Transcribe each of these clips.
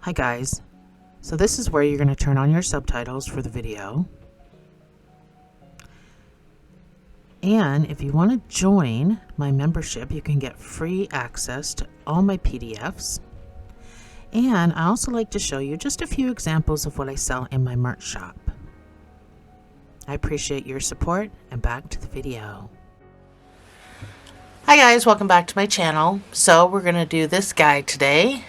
Hi guys, so this is where you're going to turn on your subtitles for the video. And if you want to join my membership, you can get free access to all my PDFs. And I also like to show you just a few examples of what I sell in my merch shop. I appreciate your support, and back to the video. Hi guys, welcome back to my channel. So we're going to do this guy today.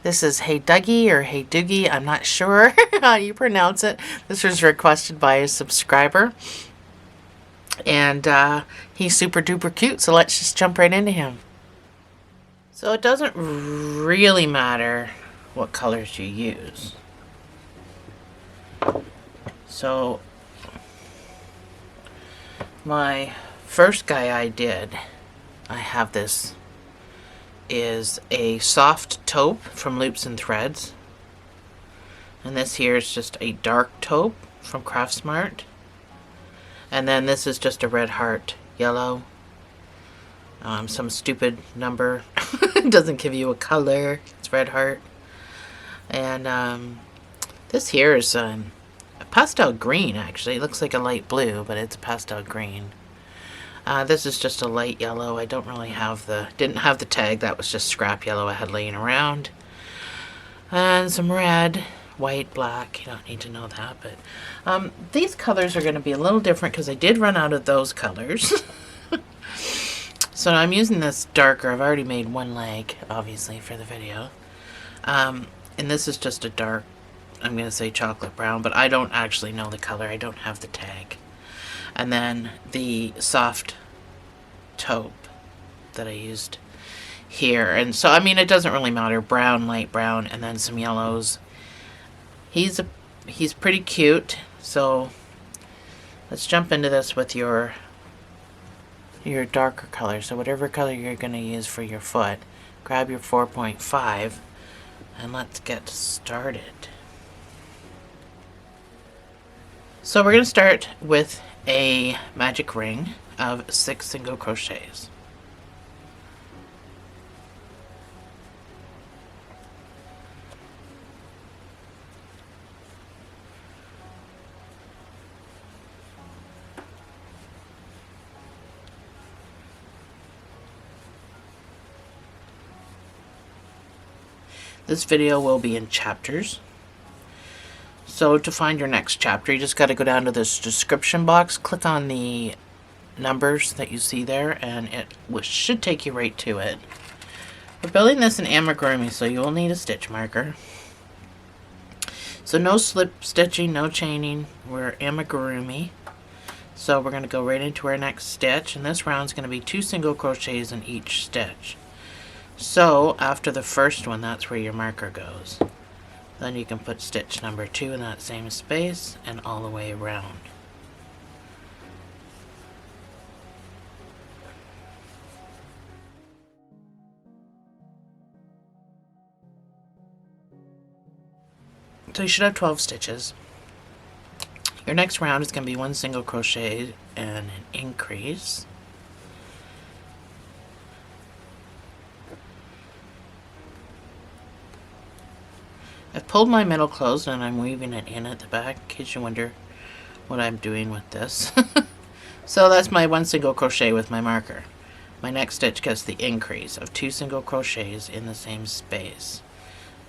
This is Hey Duggee or Hey Duggee, I'm not sure how you pronounce it. This was requested by a subscriber. And he's super duper cute, so let's just jump right into him. So it doesn't really matter what colors you use. So my first guy I have this, is a soft taupe from Loops and Threads. And this here is just a dark taupe from Craftsmart. And then this is just a red heart yellow. Some stupid number. Doesn't give you a color. It's red heart. And this here is a pastel green, actually. It looks like a light blue, but it's a pastel green. This is just a light yellow. I don't really have didn't have the tag. That was just scrap yellow I had laying around. And some red, white, black. You don't need to know that, but these colors are going to be a little different because I did run out of those colors. So I'm using this darker. I've already made one leg, obviously, for the video. And this is just a dark, I'm going to say chocolate brown, but I don't actually know the color. I don't have the tag. And then the soft taupe that I used here. And so, I mean, it doesn't really matter. Brown, light brown, and then some yellows. He's pretty cute. So let's jump into this with your darker color. So whatever color you're going to use for your foot, grab your 4.5 and let's get started. So we're going to start with a magic ring of 6 single crochets. This video will be in chapters. So to find your next chapter, you just got to go down to this description box, click on the numbers that you see there, and it should take you right to it. We're building this in amigurumi, so you will need a stitch marker. So no slip stitching, no chaining. We're amigurumi. So we're going to go right into our next stitch, and this round is going to be 2 single crochets in each stitch. So after the first one, that's where your marker goes. Then you can put stitch number 2 in that same space and all the way around. So you should have 12 stitches. Your next round is going to be 1 single crochet and an increase. I've pulled my middle closed and I'm weaving it in at the back in case you wonder what I'm doing with this. So that's my 1 single crochet with my marker. My next stitch gets the increase of 2 single crochets in the same space.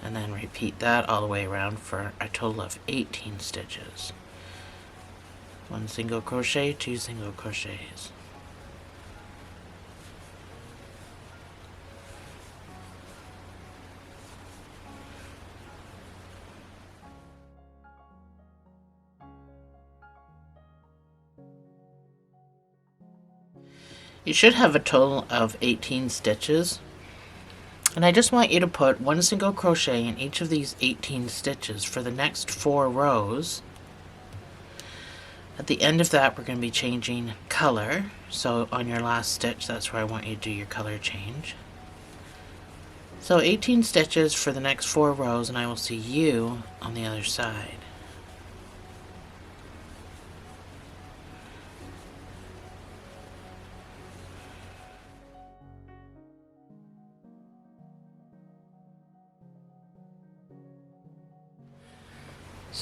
And then repeat that all the way around for a total of 18 stitches. 1 single crochet, 2 single crochets. You should have a total of 18 stitches, and I just want you to put 1 single crochet in each of these 18 stitches for the next 4 rows. At the end of that, we're going to be changing color, so on your last stitch, that's where I want you to do your color change. So 18 stitches for the next 4 rows, and I will see you on the other side.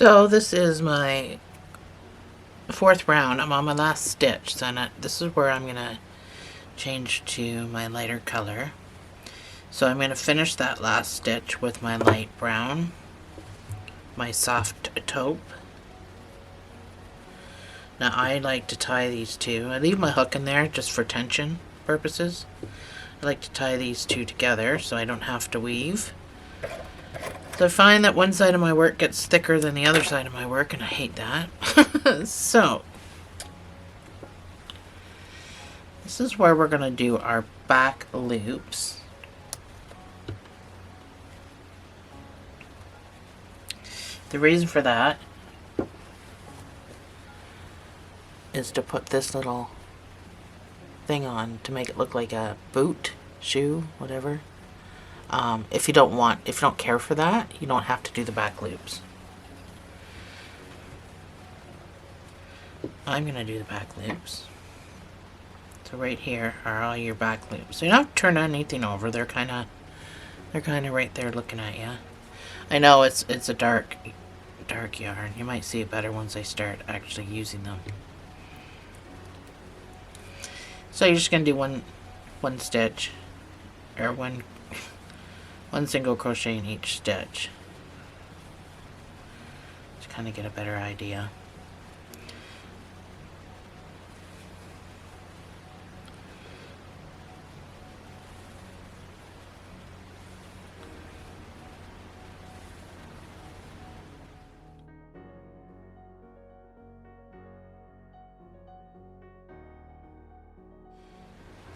So this is my fourth round. I'm on my last stitch, so this is where I'm gonna change to my lighter color. So I'm gonna finish that last stitch with my light brown, my soft taupe. Now I like to tie these two. I leave my hook in there just for tension purposes. I like to tie these two together so I don't have to weave. So I find that one side of my work gets thicker than the other side of my work, and I hate that. So this is where we're going to do our back loops. The reason for that is to put this little thing on to make it look like a boot, shoe, whatever. If you don't care for that, you don't have to do the back loops. I'm gonna do the back loops. So right here are all your back loops. So you don't have to turn anything over. They're kind of right there looking at you. I know it's a dark yarn. You might see it better once I start actually using them. So you're just gonna do one stitch, or one single crochet in each stitch to kind of get a better idea.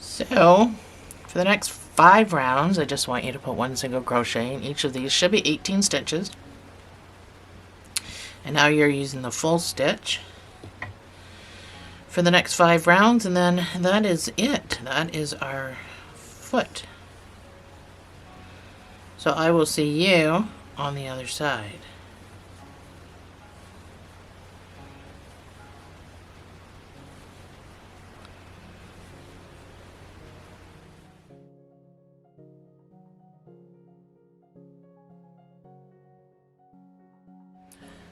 So for the next 5 rounds, I just want you to put one single crochet in each of these. Should be 18 stitches. And now you're using the full stitch for the next 5 rounds, and then that is it. That is our foot. So I will see you on the other side.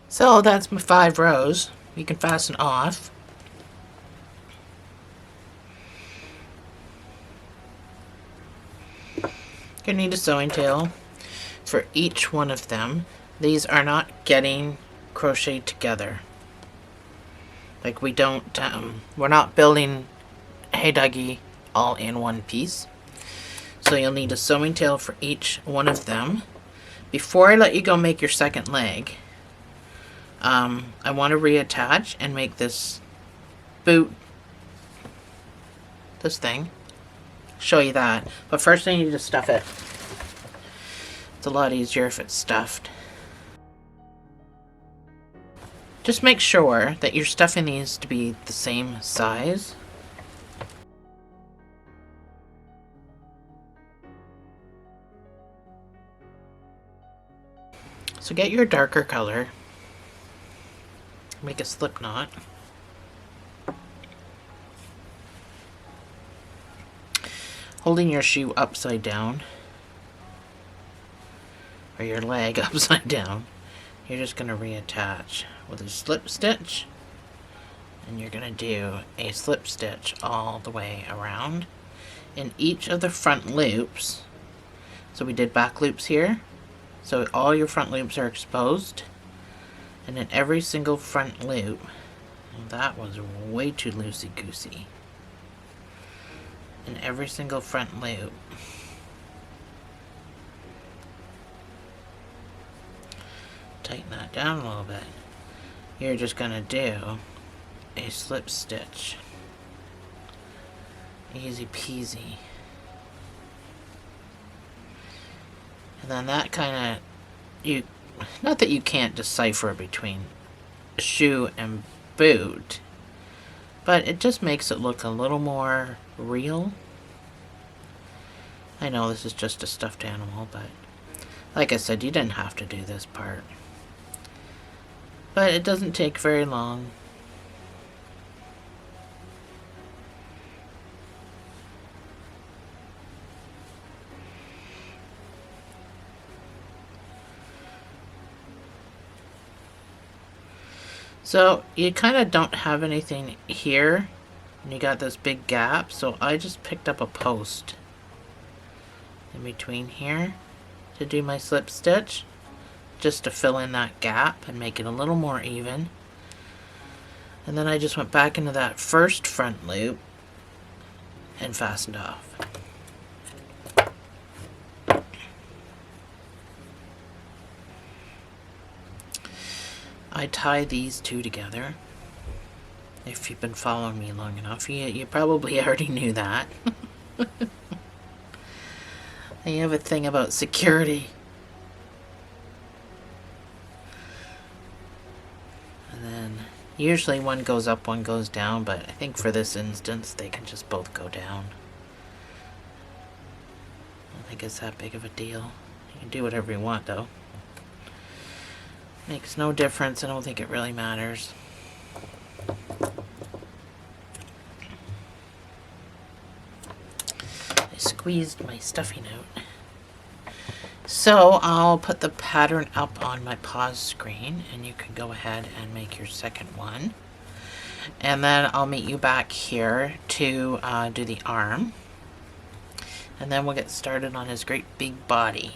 So that's my 5 rows. You can fasten off. You're going to need a sewing tail for each one of them. These are not getting crocheted together. Like we're not building Hey Duggee all in one piece. So you'll need a sewing tail for each one of them. Before I let you go make your second leg, I want to reattach and make this boot, this thing. Show you that. But first I need to stuff it. It's a lot easier if it's stuffed. Just make sure that your stuffing needs to be the same size. So get your darker color. Make a slip knot. Holding your shoe upside down, or your leg upside down, you're just going to reattach with a slip stitch, and you're going to do a slip stitch all the way around in each of the front loops. So we did back loops here, so all your front loops are exposed. And in every single front loop, that was way too loosey-goosey. In every single front loop, tighten that down a little bit. You're just going to do a slip stitch. Easy peasy. And then that kind of, not that you can't decipher between shoe and boot, but it just makes it look a little more real. I know this is just a stuffed animal, but like I said, you didn't have to do this part. But it doesn't take very long. So you kind of don't have anything here, and you got this big gap, so I just picked up a post in between here to do my slip stitch, just to fill in that gap and make it a little more even. And then I just went back into that first front loop and fastened off. I tie these two together. If you've been following me long enough, you probably already knew that. I have a thing about security. And then usually one goes up, one goes down, but I think for this instance they can just both go down. I don't think it's that big of a deal. You can do whatever you want though. Makes no difference. I don't think it really matters. I squeezed my stuffy note. So I'll put the pattern up on my pause screen and you can go ahead and make your second one. And then I'll meet you back here to do the arm. And then we'll get started on his great big body.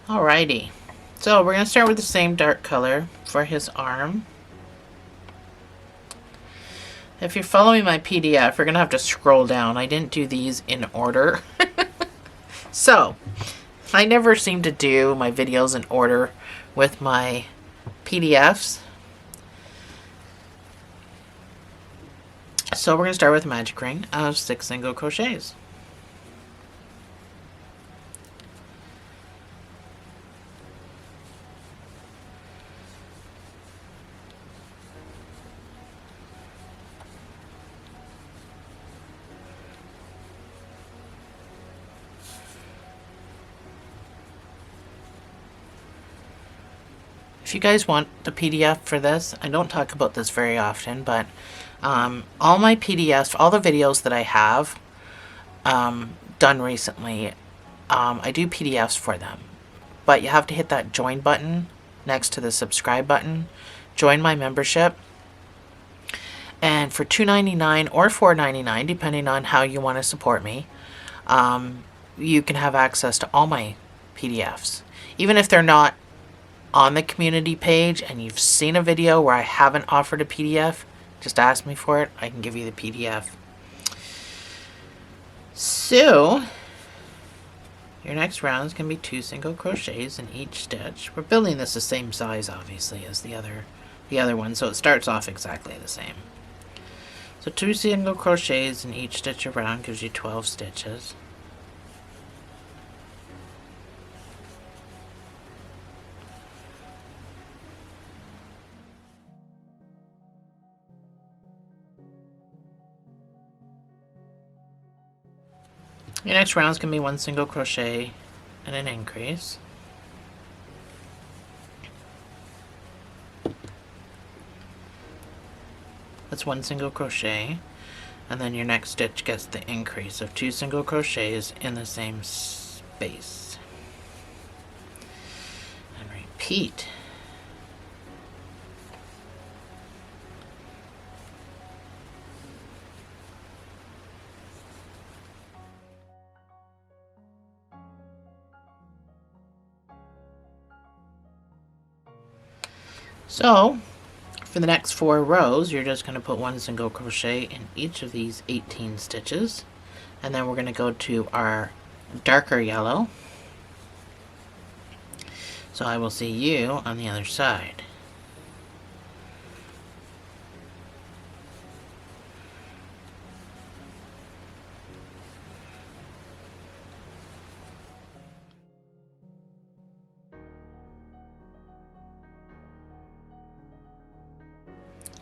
Alrighty, so we're going to start with the same dark color for his arm. If you're following my PDF, you're going to have to scroll down. I didn't do these in order. So, I never seem to do my videos in order with my PDFs. So we're going to start with a magic ring of 6 single crochets. If you guys want the PDF for this, I don't talk about this very often, but all my PDFs, all the videos that I have done recently, I do PDFs for them. But you have to hit that join button next to the subscribe button, join my membership, and for $2.99 or $4.99, depending on how you want to support me, you can have access to all my PDFs. Even if they're not on the community page and you've seen a video where I haven't offered a PDF, just ask me for it. I can give you the PDF. So, your next round is going to be 2 single crochets in each stitch. We're building this the same size, obviously, as the other one, so it starts off exactly the same. So 2 single crochets in each stitch around gives you 12 stitches. Your next round is going to be 1 single crochet and an increase. That's 1 single crochet, and then your next stitch gets the increase of 2 single crochets in the same space. And repeat. So, for the next 4 rows, you're just going to put 1 single crochet in each of these 18 stitches. And then we're going to go to our darker yellow. So I will see you on the other side.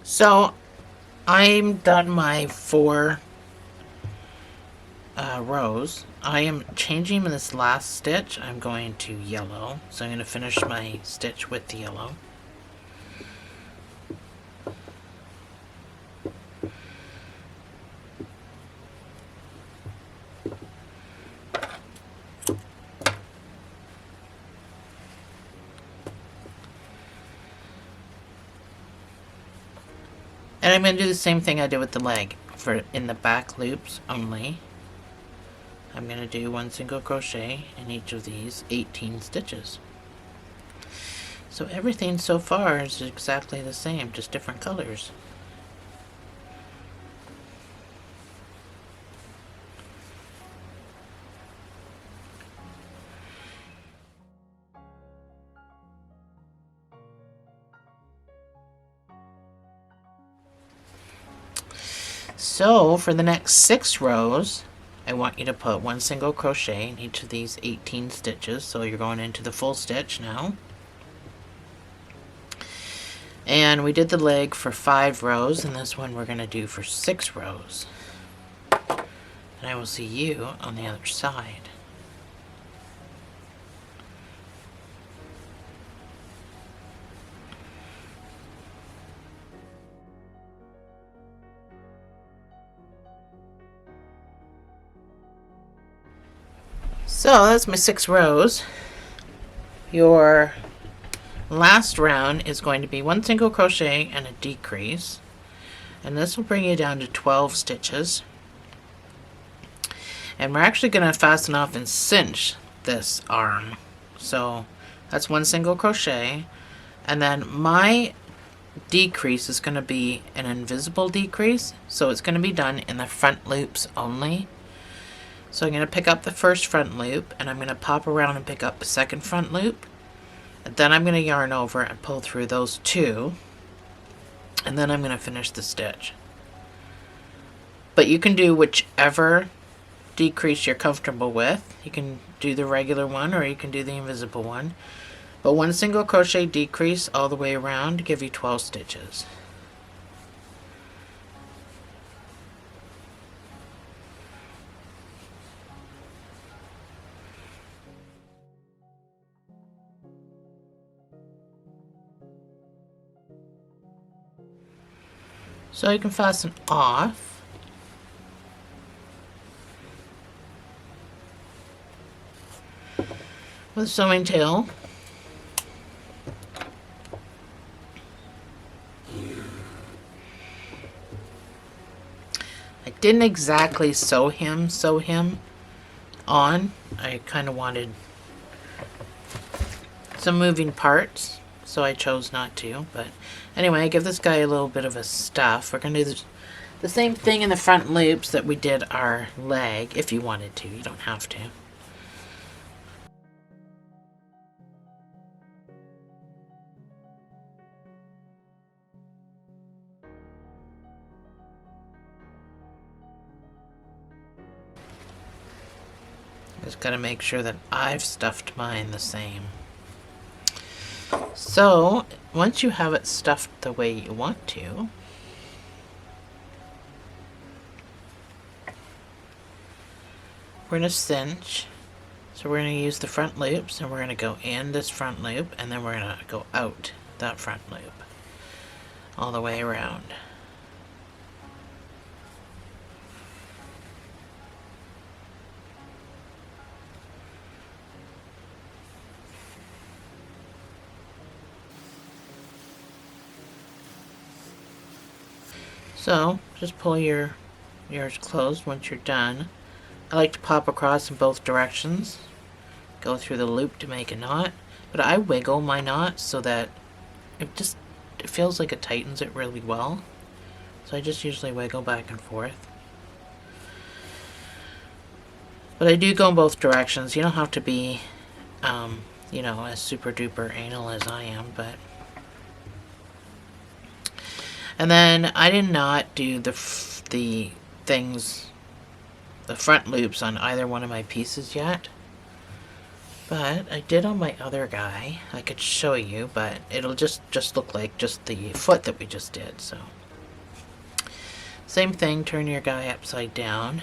So I'm done my 4 rows. I am changing this last stitch. I'm going to yellow. So I'm going to finish my stitch with the yellow. And I'm going to do the same thing I did with the leg. For in the back loops only, I'm going to do 1 single crochet in each of these 18 stitches. So everything so far is exactly the same, just different colors. So for the next 6 rows, I want you to put 1 single crochet in each of these 18 stitches. So you're going into the full stitch now. And we did the leg for 5 rows, and this one we're going to do for 6 rows. And I will see you on the other side. So that's my 6 rows. Your last round is going to be 1 single crochet and a decrease, and this will bring you down to 12 stitches. And we're actually going to fasten off and cinch this arm. So that's 1 single crochet, and then my decrease is going to be an invisible decrease, so it's going to be done in the front loops only. So I'm going to pick up the first front loop, and I'm going to pop around and pick up the second front loop, and then I'm going to yarn over and pull through those 2, and then I'm going to finish the stitch. But you can do whichever decrease you're comfortable with. You can do the regular one, or you can do the invisible one. But 1 single crochet decrease all the way around to give you 12 stitches. So you can fasten off. With a sewing tail. I didn't exactly sew him on. I kind of wanted some moving parts, so I chose not to. But anyway, I give this guy a little bit of a stuff. We're going to do the same thing in the front loops that we did our leg, if you wanted to. You don't have to. Just gotta make sure that I've stuffed mine the same. So once you have it stuffed the way you want to, we're gonna cinch. So we're gonna use the front loops, and we're gonna go in this front loop, and then we're gonna go out that front loop all the way around. So just pull yours closed once you're done. I like to pop across in both directions, go through the loop to make a knot, but I wiggle my knot so that it feels like it tightens it really well. So I just usually wiggle back and forth. But I do go in both directions. You don't have to be, you know, as super duper anal as I am, but. And then I did not do the front loops on either one of my pieces yet. But I did on my other guy. I could show you, but it'll just look like just the foot that we just did. So same thing, turn your guy upside down.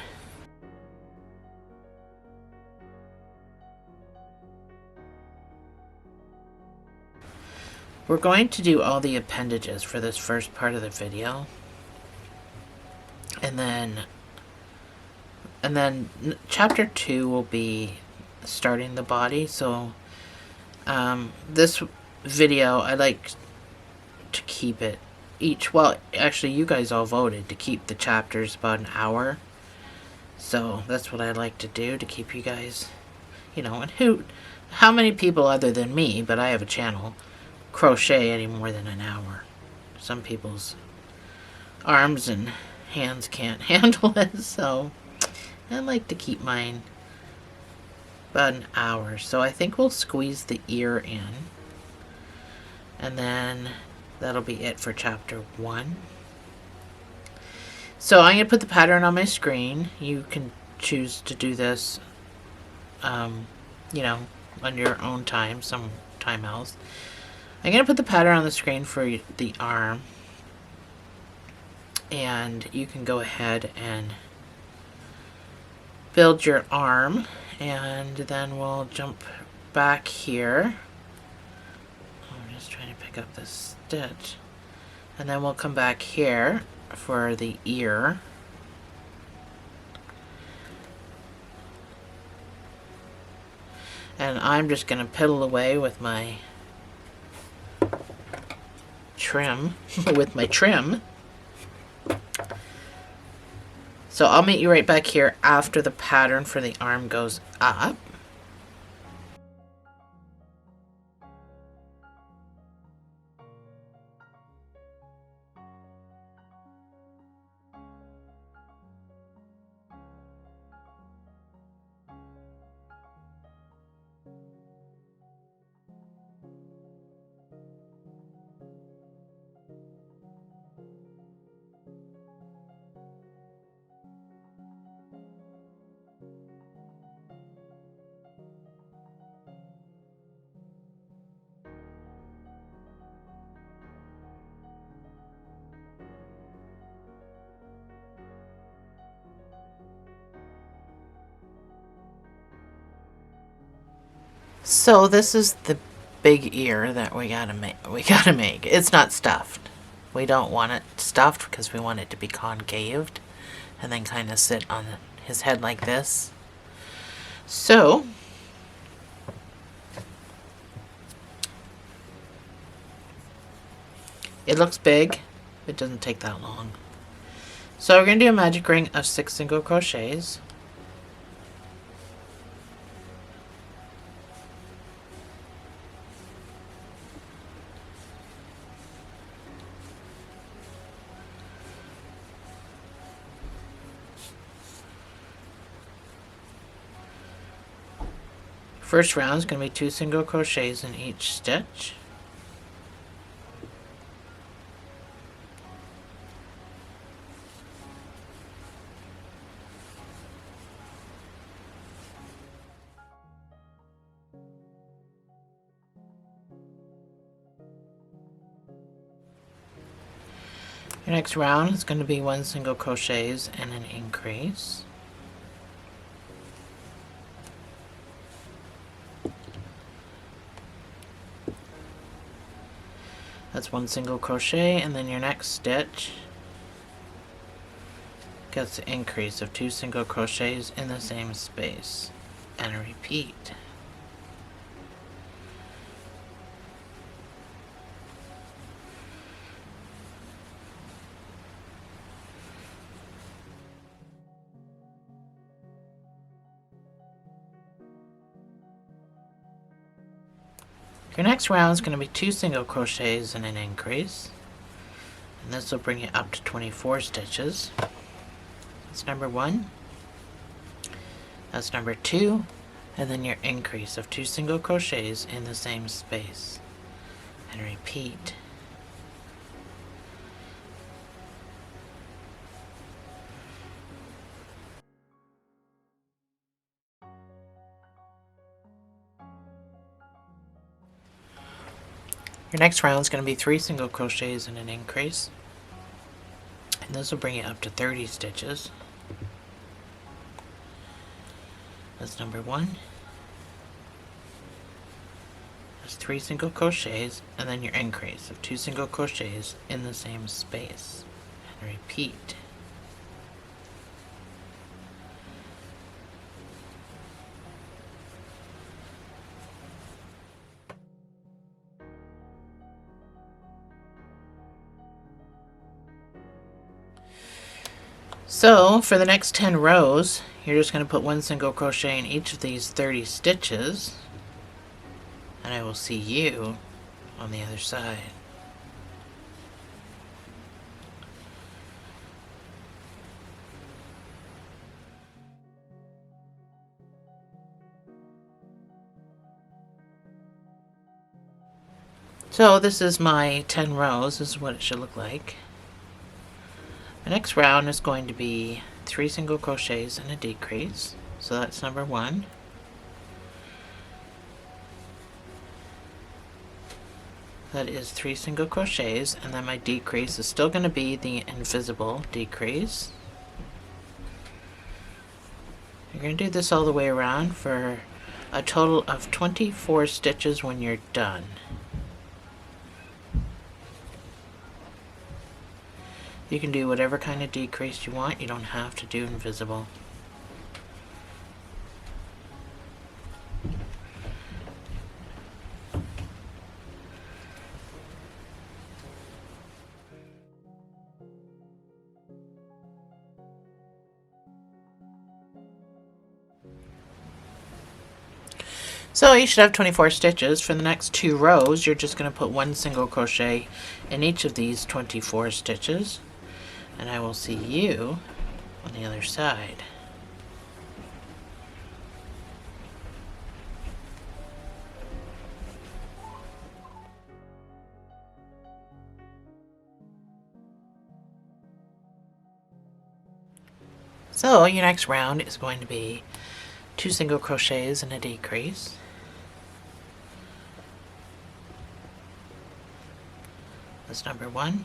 We're going to do all the appendages for this first part of the video. And then chapter 2 will be starting the body. So this video, I like to keep it each, well, actually you guys all voted to keep the chapters about an hour. So that's what I like to do, to keep you guys, you know, and how many people other than me, but I have a channel, crochet any more than an hour? Some people's arms and hands can't handle it, so I like to keep mine about an hour. So I think we'll squeeze the ear in, and then that'll be it for chapter 1. So I'm going to put the pattern on my screen. You can choose to do this, you know, on your own time, some time else. I'm going to put the pattern on the screen for the arm, and you can go ahead and build your arm, and then we'll jump back here. I'm just trying to pick up this stitch, and then we'll come back here for the ear. And I'm just going to piddle away with my trim, So I'll meet you right back here after the pattern for the arm goes up. So this is the big ear that we gotta make. It's not stuffed. We don't want it stuffed because we want it to be concaved and then kind of sit on his head like this. So it looks big. It doesn't take that long. So we're gonna do a magic ring of 6 single crochets. First round is going to be 2 single crochets in each stitch. Your next round is going to be 1 single crochets and an increase. That's 1 single crochet, and then your next stitch gets an increase of 2 single crochets in the same space, and a repeat. Your next round is going to be 2 single crochets and an increase, and this will bring you up to 24 stitches. That's number 1, that's number 2, and then your increase of 2 single crochets in the same space, and repeat. Your next round is going to be 3 single crochets and an increase, and this will bring it up to 30 stitches. That's number 1. That's 3 single crochets, and then your increase of 2 single crochets in the same space, and repeat. So for the next 10 rows, you're just going to put 1 single crochet in each of these 30 stitches, and I will see you on the other side. So this is my 10 rows. This is what it should look like. The next round is going to be 3 single crochets and a decrease. So that's number 1. That is 3 single crochets, and then my decrease is still going to be the invisible decrease. You're going to do this all the way around for a total of 24 stitches when you're done. You can do whatever kind of decrease you want. You don't have to do invisible. So you should have 24 stitches. For the next 2 rows, you're just going to put 1 single crochet in each of these 24 stitches. And I will see you on the other side. So your next round is going to be 2 single crochets and a decrease. That's number 1.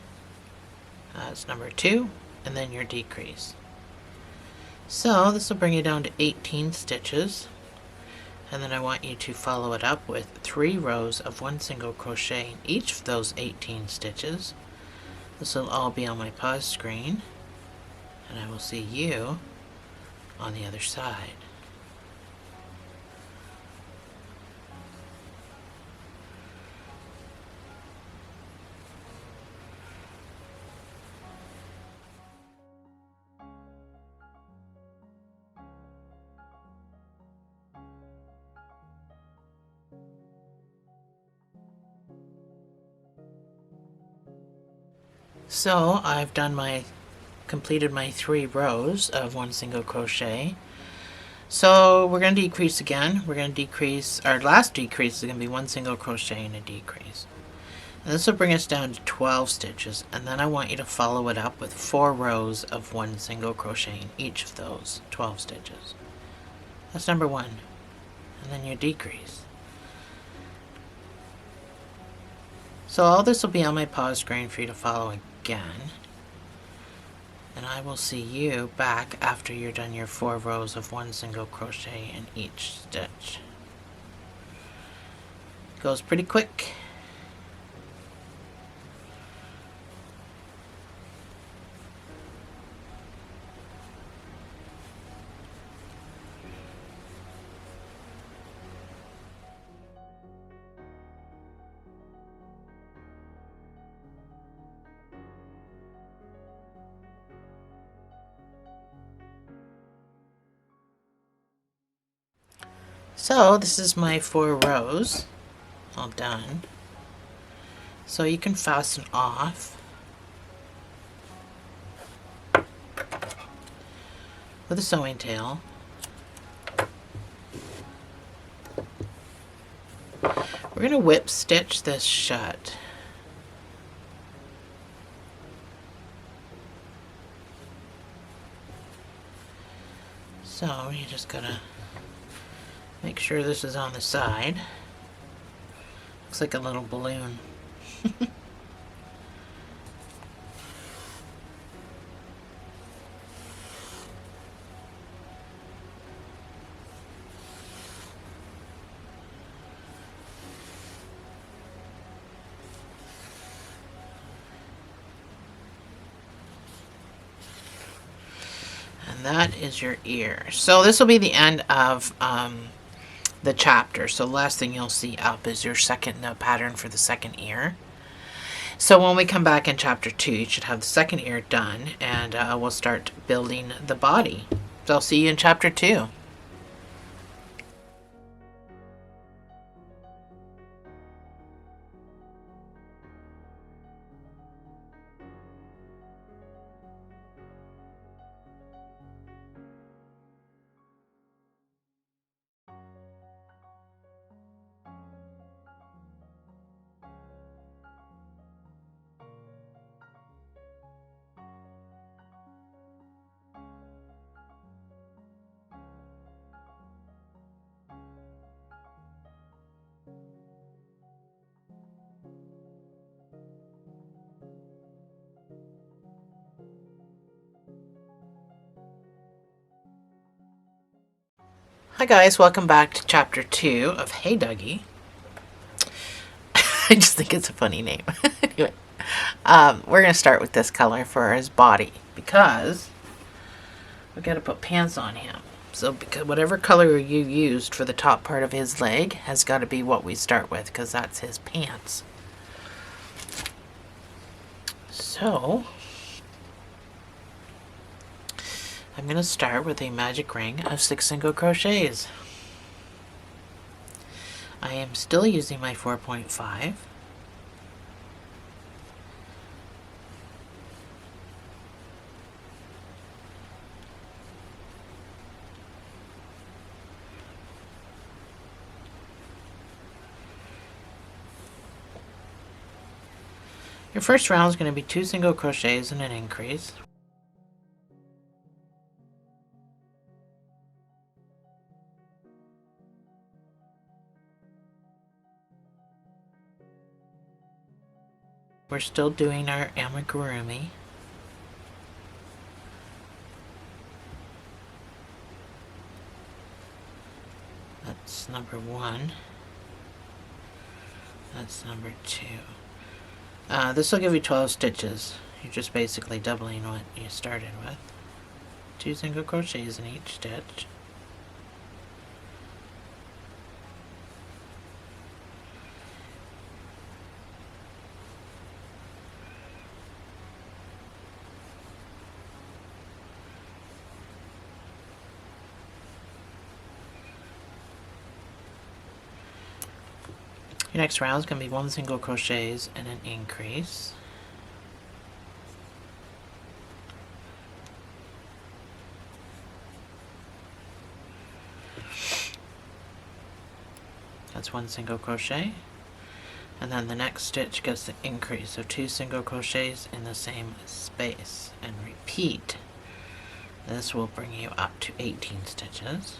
That's number 2, and then your decrease. So this will bring you down to 18 stitches, and then I want you to follow it up with 3 rows of 1 single crochet in each of those 18 stitches. This will all be on my pause screen, and I will see you on the other side. So I've completed my 3 rows of 1 single crochet. So we're going to decrease again. We're going to decrease, our last decrease is going to be 1 single crochet and a decrease. And this will bring us down to 12 stitches, and then I want you to follow it up with 4 rows of 1 single crochet in each of those 12 stitches. That's number 1. And then your decrease. So all this will be on my pause screen for you to follow again. And I will see you back after you're done your 4 rows of 1 single crochet in each stitch. It goes pretty quick. So this is my 4 rows all done. So you can fasten off with a sewing tail. We're going to whip stitch this shut. So you just gotta make sure this is on the side. Looks like a little balloon And that is your ear. So this will be the end of the chapter. So the last thing you'll see up is your second pattern for the second ear. So when we come back in chapter 2, you should have the second ear done, and we'll start building the body. So I'll see you in chapter 2. Hi guys, welcome back to chapter 2 of Hey Dougie. I just think it's a funny name. Anyway, we're going to start with this color for his body because we got to put pants on him. So because whatever color you used for the top part of his leg has got to be what we start with, because that's his pants. So I'm going to start with a magic ring of 6 single crochets. I am still using my 4.5. Your first round is going to be 2 single crochets and an increase. We're still doing our amigurumi. That's number 1. That's number 2. This will give you 12 stitches. You're just basically doubling what you started with. 2 single crochets in each stitch. Your next round is going to be 1 single crochets and an increase. That's 1 single crochet, and then the next stitch gets the increase of 2 single crochets in the same space, and repeat. This will bring you up to 18 stitches.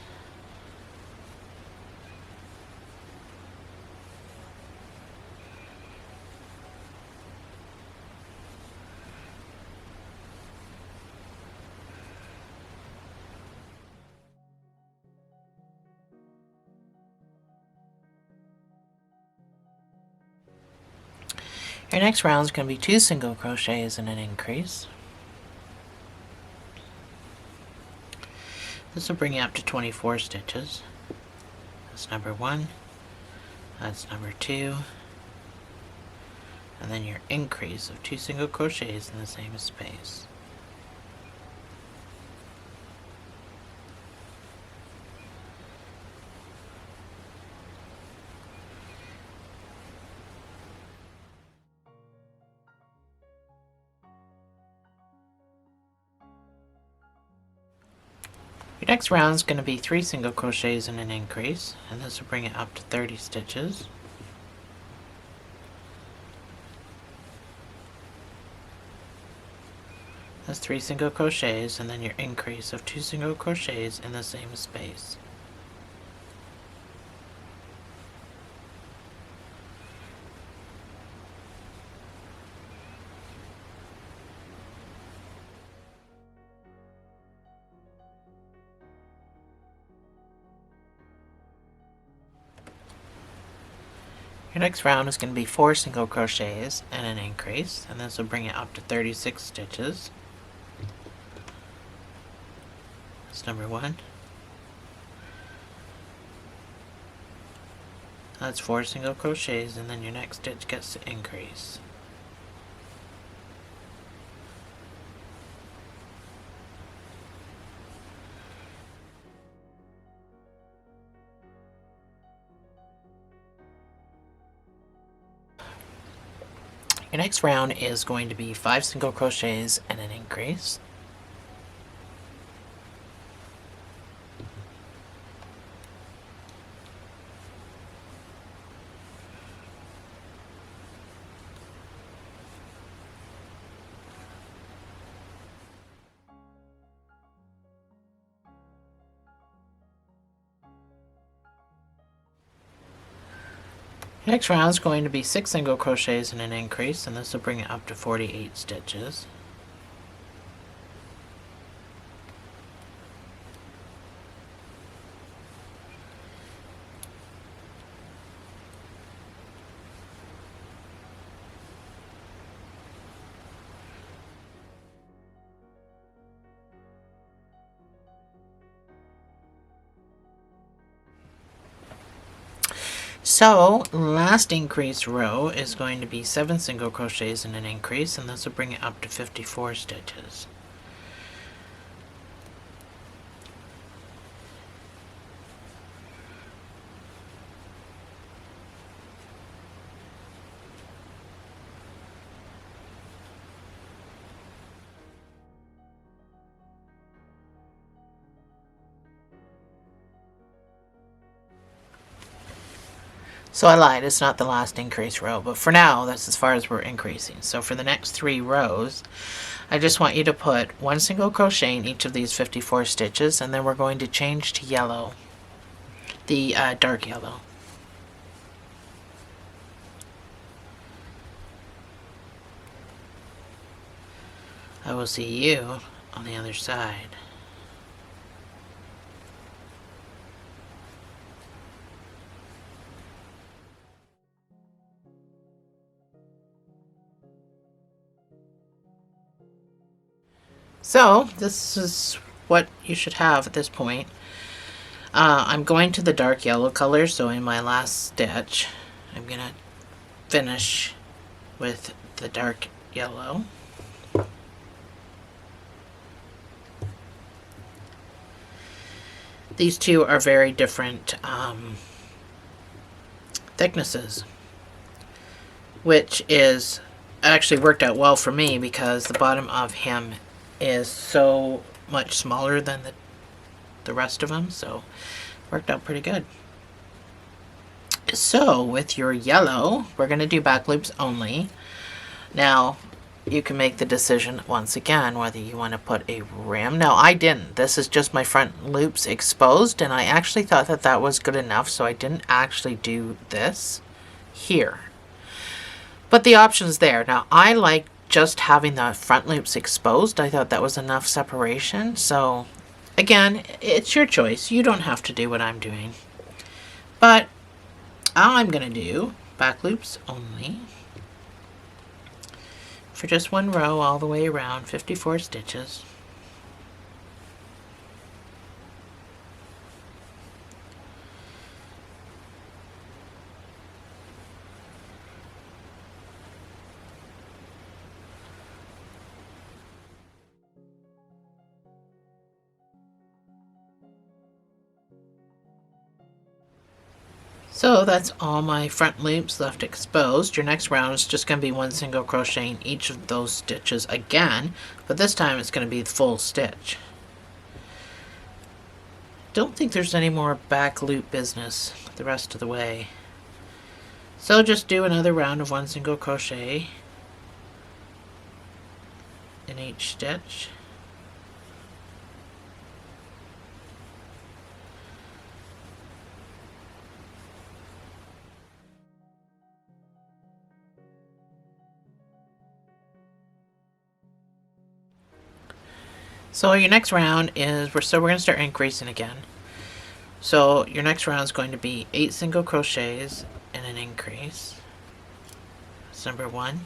Your next round is going to be 2 single crochets and an increase. This will bring you up to 24 stitches. That's number 1. That's number 2. And then your increase of 2 single crochets in the same space. Your next round is going to be 3 single crochets and an increase, and this will bring it up to 30 stitches. That's 3 single crochets, and then your increase of 2 single crochets in the same space. Your next round is going to be 4 single crochets and an increase, and this will bring it up to 36 stitches. That's number 1. That's 4 single crochets, and then your next stitch gets to increase. Your next round is going to be 5 single crochets and an increase. Next round is going to be 6 single crochets and an increase, and this will bring it up to 48 stitches. So, last increase row is going to be 7 single crochets and an increase, and this will bring it up to 54 stitches. So I lied, it's not the last increase row, but for now, that's as far as we're increasing. So for the next 3 rows, I just want you to put 1 single crochet in each of these 54 stitches, and then we're going to change to yellow, the dark yellow. I will see you on the other side. So this is what you should have at this point. I'm going to the dark yellow color, so in my last stitch I'm going to finish with the dark yellow. These two are very different thicknesses, which is actually worked out well for me because the bottom of him is so much smaller than the rest of them, so worked out pretty good. So with your yellow, we're going to do back loops only. Now you can make the decision once again whether you want to put a rim. Now I didn't. This is just my front loops exposed, and I actually thought that that was good enough, so I didn't actually do this here. But the option's there. Now I like just having the front loops exposed. I thought that was enough separation. So again, it's your choice. You don't have to do what I'm doing. But I'm going to do back loops only for just 1 row all the way around, 54 stitches. So that's all my front loops left exposed. Your next round is just going to be 1 single crochet in each of those stitches again, but this time it's going to be the full stitch. Don't think there's any more back loop business the rest of the way. So just do another round of 1 single crochet in each stitch. So your next round is, we're going to start increasing again. So your next round is going to be 8 single crochets and and an increase. That's number 1.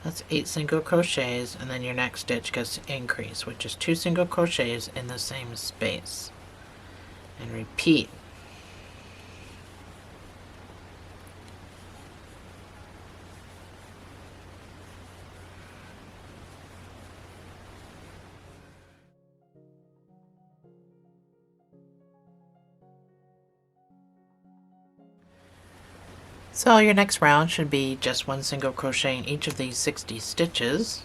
That's 8 single crochets, and then your next stitch goes to increase, which is 2 single crochets in the same space. And repeat. So your next round should be just 1 single crochet in each of these 60 stitches.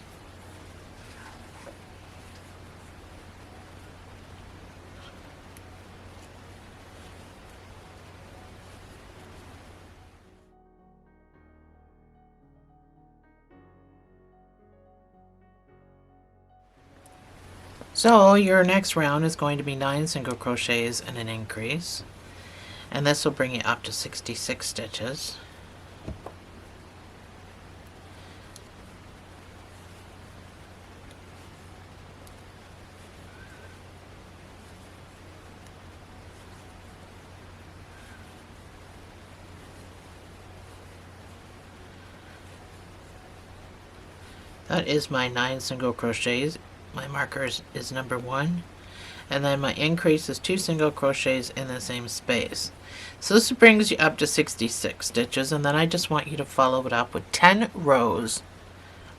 So your next round is going to be 9 single crochets and an increase, and this will bring you up to 66 stitches. That is my 9 single crochets. My marker is number 1, and then my increase is 2 single crochets in the same space. So this brings you up to 66 stitches, and then I just want you to follow it up with 10 rows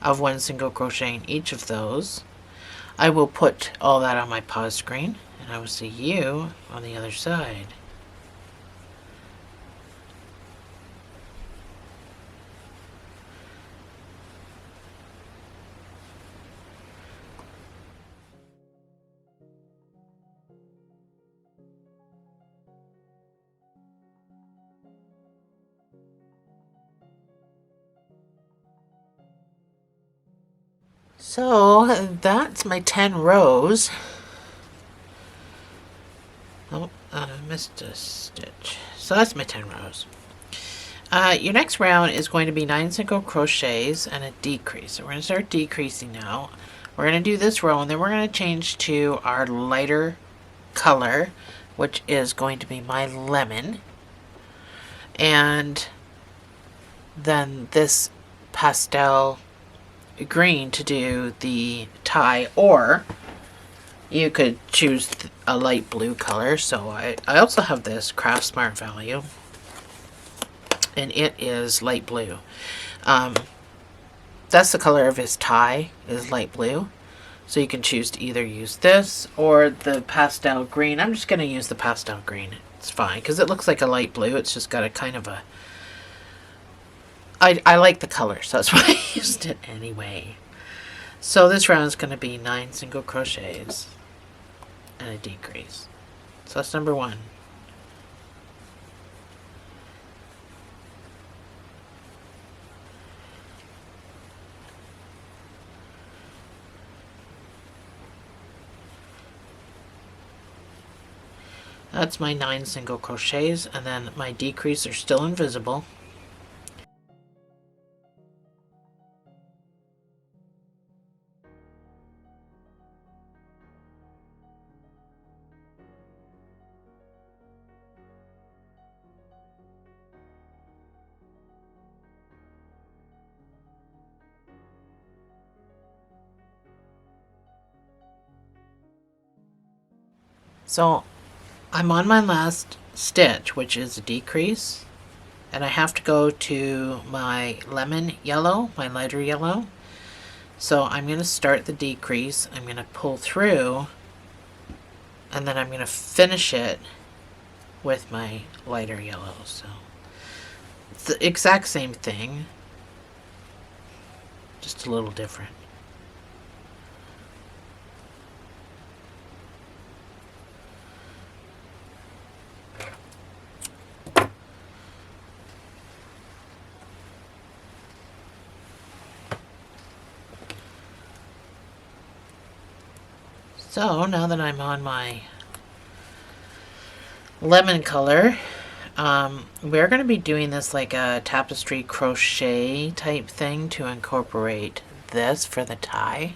of 1 single crochet in each of those. I will put all that on my pause screen, and I will see you on the other side. So that's my 10 rows. Oh, I missed a stitch. So that's my 10 rows. Your next round is going to be 9 single crochets and a decrease. So we're going to start decreasing now. We're going to do this row, and then we're going to change to our lighter color, which is going to be my lemon. And then this pastel green to do the tie, or you could choose a light blue color. So I also have this Craft Smart Value, and it is light blue. That's the color of his tie, is light blue. So you can choose to either use this or the pastel green. I'm just going to use the pastel green. It's fine because it looks like a light blue. It's just got a kind of a... I like the color, so that's why I used it anyway. So this round is going to be 9 single crochets and a decrease. So that's number 1. That's my 9 single crochets, and then my decrease are still invisible. So I'm on my last stitch, which is a decrease, and I have to go to my lemon yellow, my lighter yellow. So I'm going to start the decrease, I'm going to pull through, and then I'm going to finish it with my lighter yellow. So it's the exact same thing, just a little different. So now that I'm on my lemon color, we're going to be doing this like a tapestry crochet type thing to incorporate this for the tie.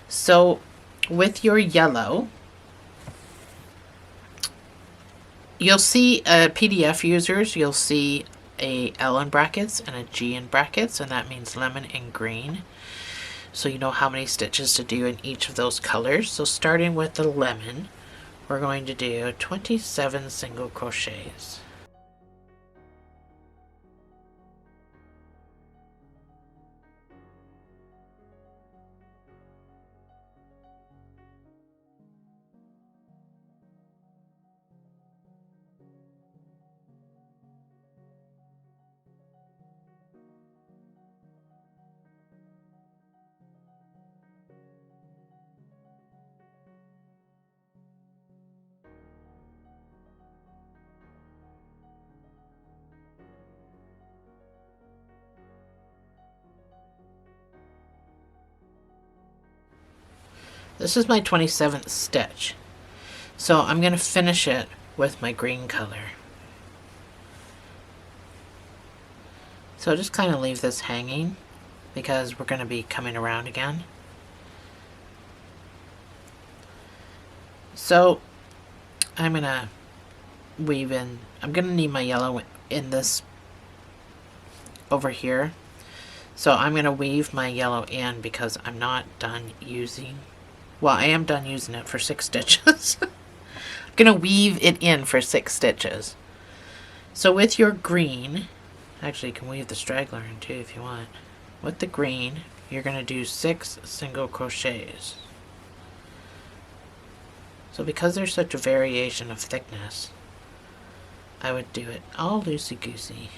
So with your yellow, you'll see PDF users, you'll see a L in brackets and a G in brackets, and that means lemon and green. So you know how many stitches to do in each of those colors. So starting with the lemon, we're going to do 27 single crochets. This is my 27th stitch. So I'm going to finish it with my green color. So just kind of leave this hanging because we're going to be coming around again. So I'm going to weave in, I'm going to need my yellow in this over here. So I'm going to weave my yellow in because I'm not done using, well, I am done using it for 6 stitches. I'm going to weave it in for 6 stitches. So with your green, actually you can weave the straggler in too if you want. With the green, you're going to do 6 single crochets. So because there's such a variation of thickness, I would do it all loosey-goosey.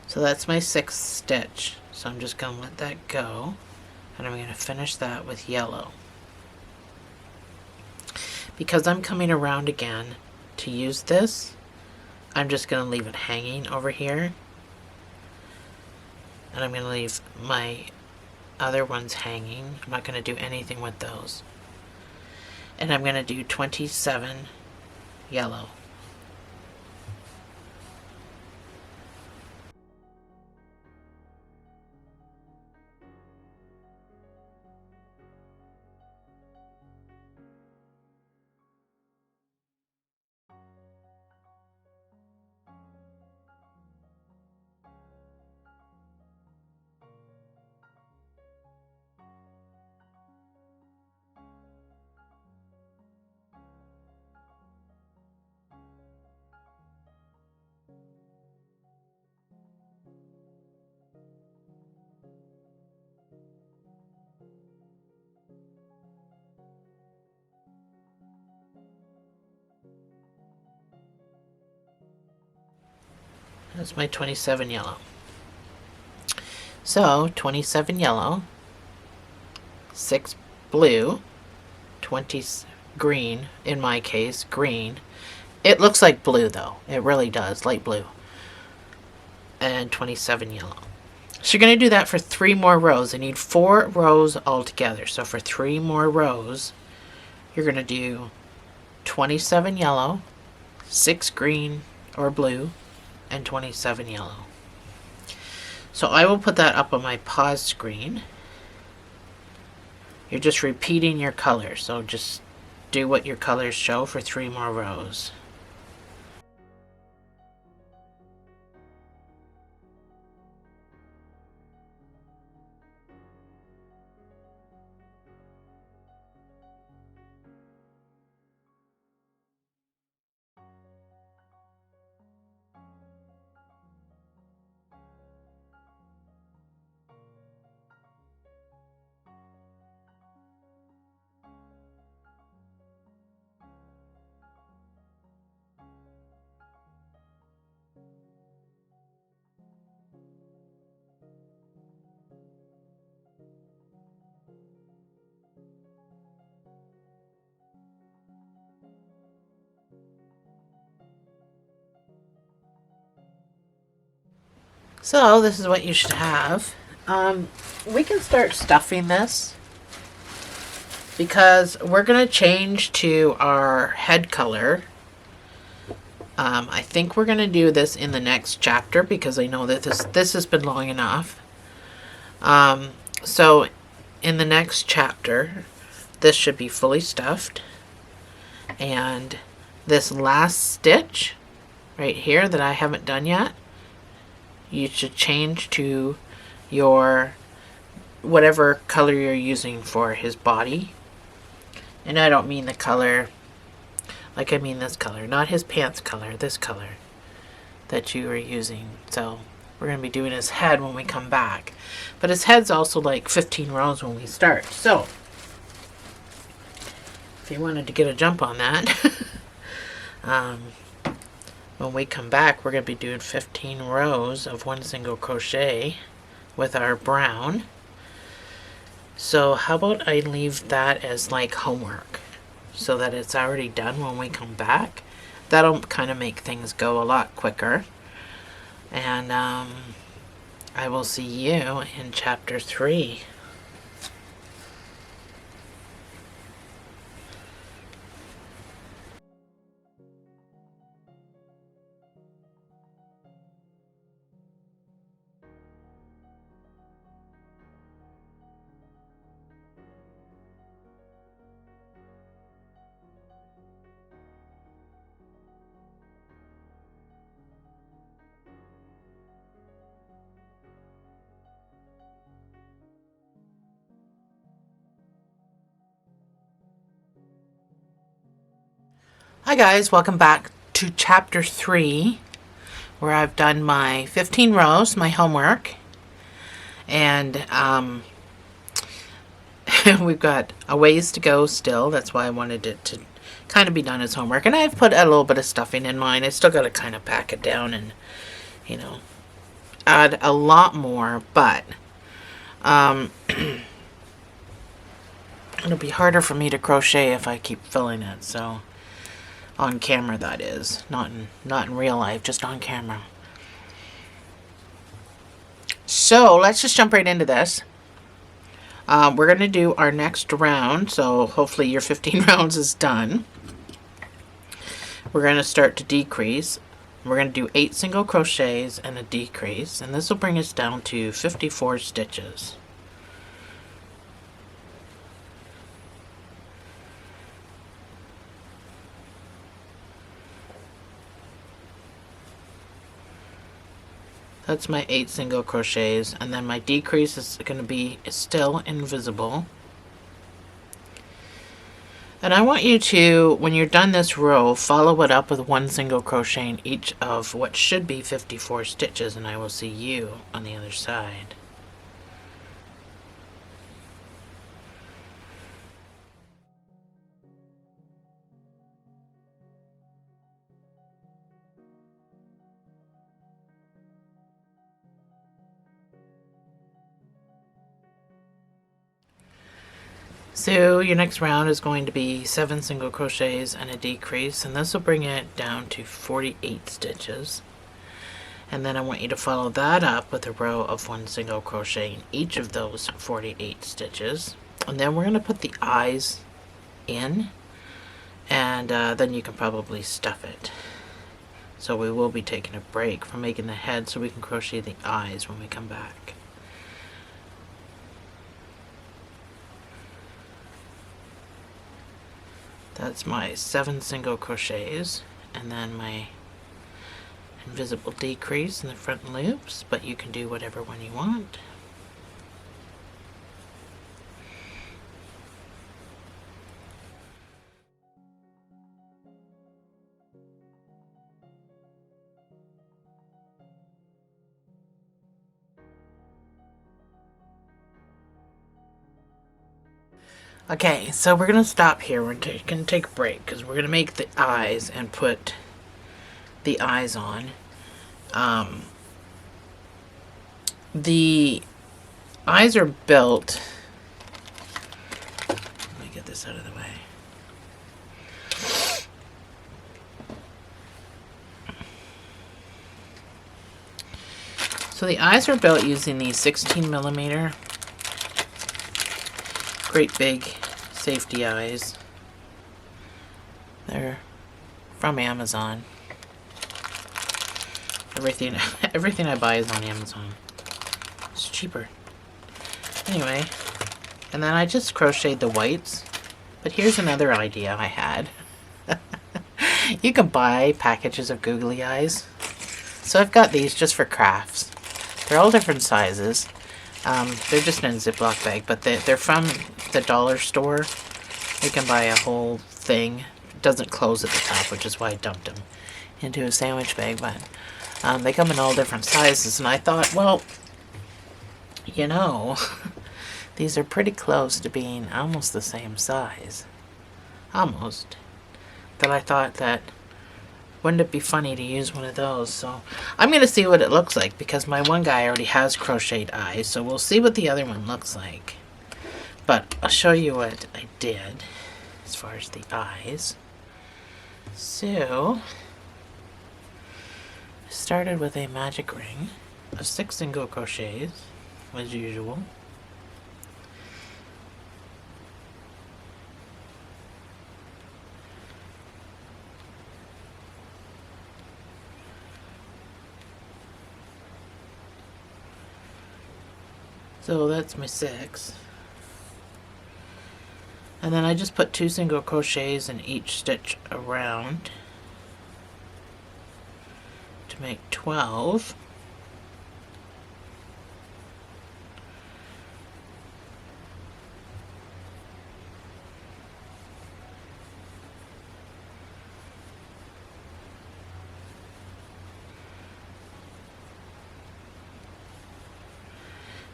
So that's my 6th stitch. So I'm just going to let that go. And I'm going to finish that with yellow. Because I'm coming around again to use this, I'm just going to leave it hanging over here. And I'm going to leave my other ones hanging. I'm not going to do anything with those. And I'm going to do 27 yellow. That's my 27 yellow. So 27 yellow, 6 blue, 20 green, in my case, green. It looks like blue though. It really does, light blue. And 27 yellow. So you're going to do that for 3 more rows. I need 4 rows altogether. So for 3 more rows, you're going to do 27 yellow, 6 green or blue, and 27 yellow. So I will put that up on my pause screen. You're just repeating your colors, so just do what your colors show for 3 more rows. So this is what you should have. We can start stuffing this. because we're going to change to our head color. I think we're going to do this in the next chapter because I know that this has been long enough. So in the next chapter, this should be fully stuffed. And this last stitch right here that I haven't done yet, you should change to your whatever color you're using for his body. And I don't mean the color like I mean this color, not his pants color, this color that you are using. So we're going to be doing his head when we come back. But his head's also like 15 rows when we start. So if you wanted to get a jump on that, when we come back, we're going to be doing 15 rows of 1 single crochet with our brown. So how about I leave that as like homework so that it's already done when we come back. That'll kind of make things go a lot quicker. And I will see you in chapter 3. Hi guys, welcome back to chapter 3, where I've done my 15 rows, my homework, and we've got a ways to go still. That's why I wanted it to kind of be done as homework, and I've put a little bit of stuffing in mine. I still got to kind of pack it down and, you know, add a lot more, but it'll be harder for me to crochet if I keep filling it, so on camera, that is, not in real life, just on camera. So let's just jump right into this. We're going to do our next round, so hopefully your 15 rounds is done. We're going to start to decrease. We're going to do 8 single crochets and a decrease, and this will bring us down to 54 stitches. That's my 8 single crochets, and then my decrease is going to be still invisible. And I want you to, when you're done this row, follow it up with 1 single crochet in each of what should be 54 stitches, and I will see you on the other side. So your next round is going to be 7 single crochets and a decrease, and this will bring it down to 48 stitches. And then I want you to follow that up with a row of 1 single crochet in each of those 48 stitches. And then we're going to put the eyes in, and then you can probably stuff it. So we will be taking a break from making the head so we can crochet the eyes when we come back. That's my 7 single crochets, and then my invisible decrease in the front loops, but you can do whatever one you want. Okay, so we're going to stop here. We're going to take a break because we're going to make the eyes and put the eyes on. The eyes are built. Let me get this out of the way. So the eyes are built using these 16mm great big safety eyes. They're from Amazon. Everything I buy is on Amazon. It's cheaper. Anyway, and then I just crocheted the whites. But here's another idea I had. You can buy packages of googly eyes. So I've got these just for crafts. They're all different sizes. They're just in a Ziploc bag, but they're from the dollar store. You can buy a whole thing. It doesn't close at the top, which is why I dumped them into a sandwich bag. But they come in all different sizes, and I thought, well, you know, these are pretty close to being almost the same size. Almost. That I thought that wouldn't it be funny to use one of those? So I'm going to see what it looks like, because my one guy already has crocheted eyes, so we'll see what the other one looks like. But I'll show you what I did as far as the eyes. So I started with a magic ring of 6 single crochets as usual. So that's my 6. And then I just put 2 single crochets in each stitch around to make 12.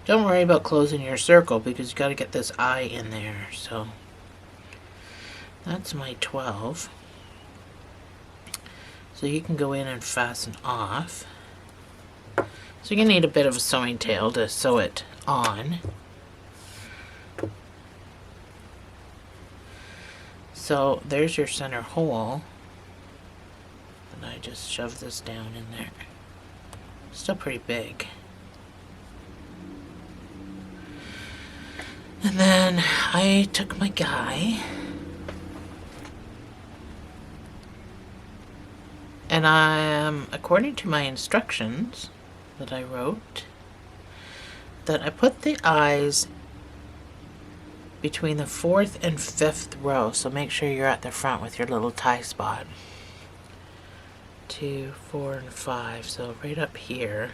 Don't worry about closing your circle, because you got to get this eye in there. So that's my 12. So you can go in and fasten off. So you're going to need a bit of a sewing tail to sew it on. So there's your center hole. And I just shove this down in there. Still pretty big. And then I took my guy and according to my instructions that I wrote, that I put the eyes between the 4th and 5th row. So make sure you're at the front with your little tie spot. 2, 4, and 5. So right up here.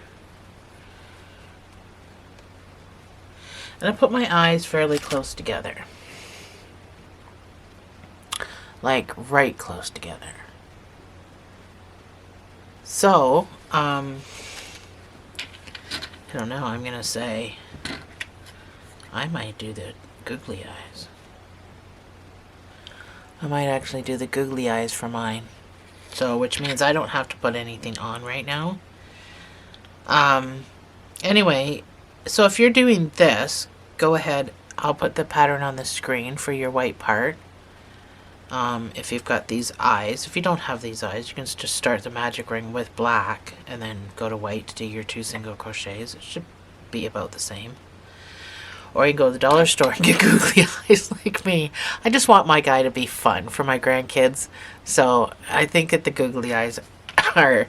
And I put my eyes fairly close together. Like right close together. So, I don't know, I'm gonna say I might do the googly eyes. I might actually do the googly eyes for mine. So, which means I don't have to put anything on right now. Anyway, so if you're doing this, go ahead. I'll put the pattern on the screen for your white part. If you've got these eyes. If you don't have these eyes, you can just start the magic ring with black and then go to white to do your 2 single crochets. It should be about the same. Or you can go to the dollar store and get googly eyes like me. I just want my guy to be fun for my grandkids. So I think that the googly eyes are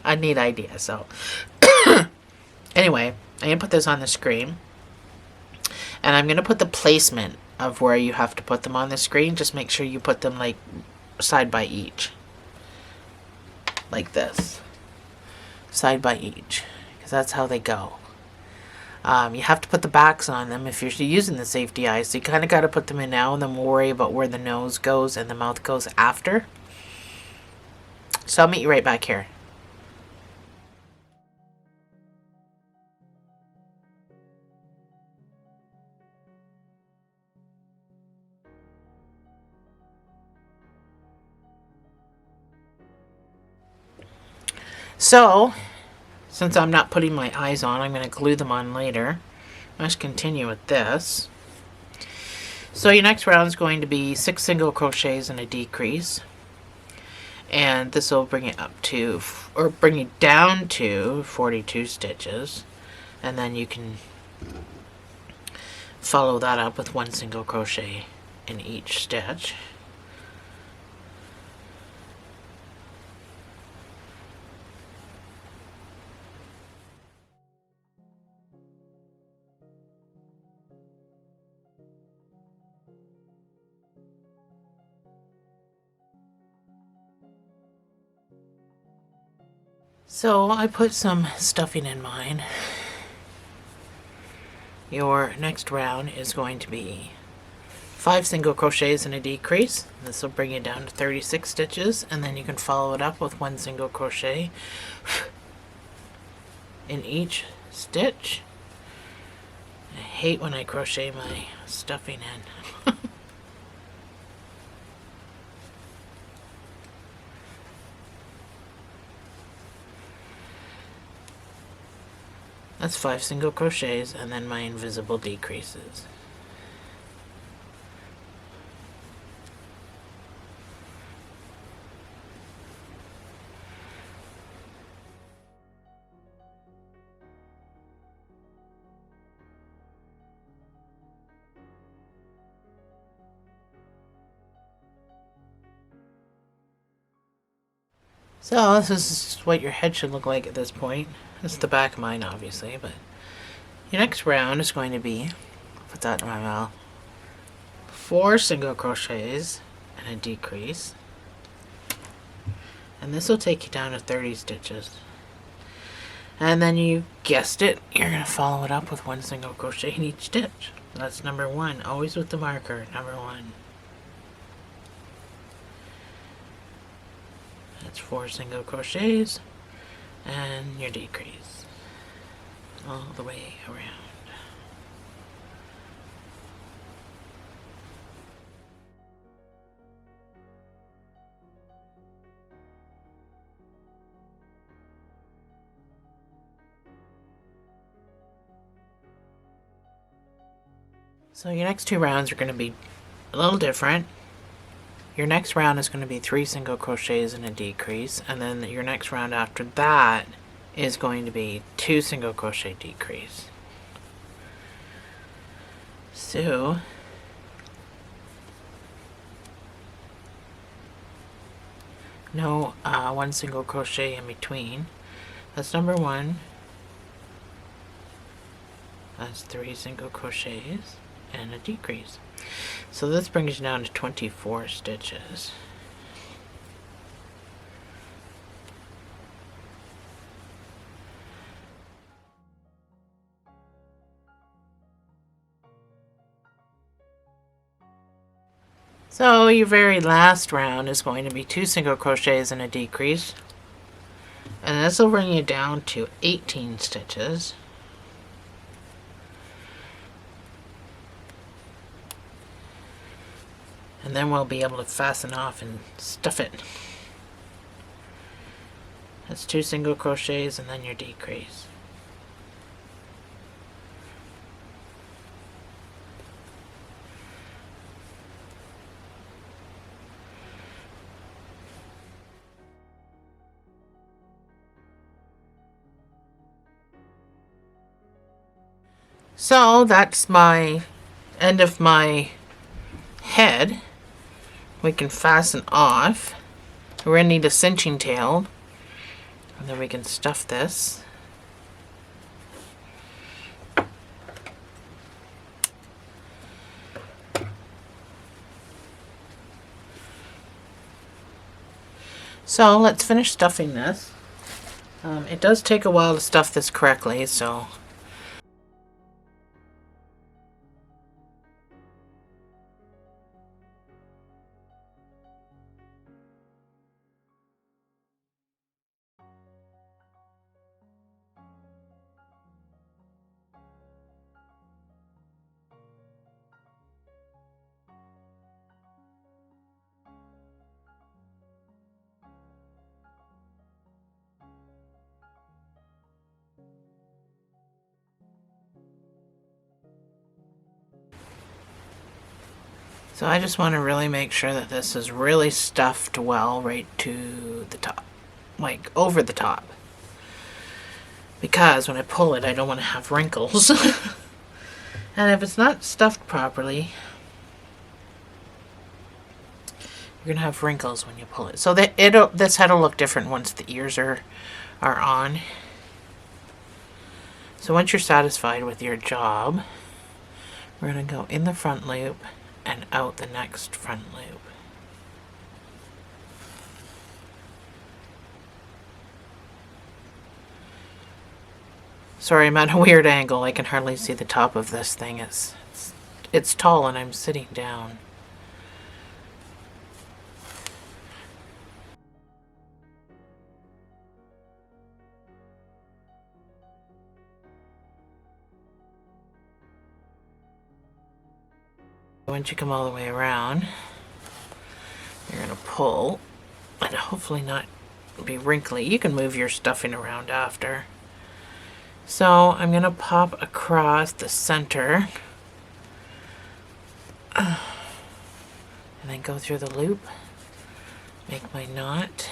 a neat idea. So anyway, I'm going to put this on the screen. And I'm going to put the placement of where you have to put them on the screen. Just make sure you put them like side by each. Like this. Side by each. Because that's how they go. You have to put the backs on them if you're using the safety eyes. So you kind of got to put them in now and then we'll worry about where the nose goes and the mouth goes after. So I'll meet you right back here. So, since I'm not putting my eyes on, I'm going to glue them on later. Let's continue with this. So your next round is going to be 6 single crochets and a decrease. And this will bring it up to, or bring it down to 42 stitches. And then you can follow that up with 1 single crochet in each stitch. So I put some stuffing in mine. Your next round is going to be 5 single crochets and a decrease. This will bring you down to 36 stitches, and then you can follow it up with 1 single crochet in each stitch. I hate when I crochet my stuffing in. That's 5 single crochets and then my invisible decreases. So this is what your head should look like at this point. This is the back of mine, obviously, but your next round is going to be, put that in my mouth, 4 single crochets and a decrease. And this will take you down to 30 stitches. And then you guessed it, you're going to follow it up with 1 single crochet in each stitch. That's number 1, always with the marker, number 1. That's 4 single crochets and your decrease all the way around. So your next 2 rounds are going to be a little different. Your next round is going to be 3 single crochets and a decrease, and then your next round after that is going to be 2 single crochet decrease. So no 1 single crochet in between. That's number 1. That's 3 single crochets and a decrease. So this brings you down to 24 stitches. So your very last round is going to be 2 single crochets and a decrease. And this will bring you down to 18 stitches. And then we'll be able to fasten off and stuff it. That's 2 single crochets and then your decrease. So that's my end of my head. We can fasten off. We're going to need a cinching tail, and then we can stuff this. So let's finish stuffing this. It does take a while to stuff this correctly, so I just want to really make sure that this is really stuffed well right to the top, like over the top. Because when I pull it, I don't want to have wrinkles. And if it's not stuffed properly, You're gonna have wrinkles when you pull it. So that this head will look different once the ears are on. So once you're satisfied with your job, we're gonna go in the front loop and out the next front loop. Sorry, I'm at a weird angle. I can hardly see the top of this thing. It's tall and I'm sitting down. Once you come all the way around, you're going to pull and hopefully not be wrinkly. You can move your stuffing around after. So I'm going to pop across the center and then go through the loop, make my knot,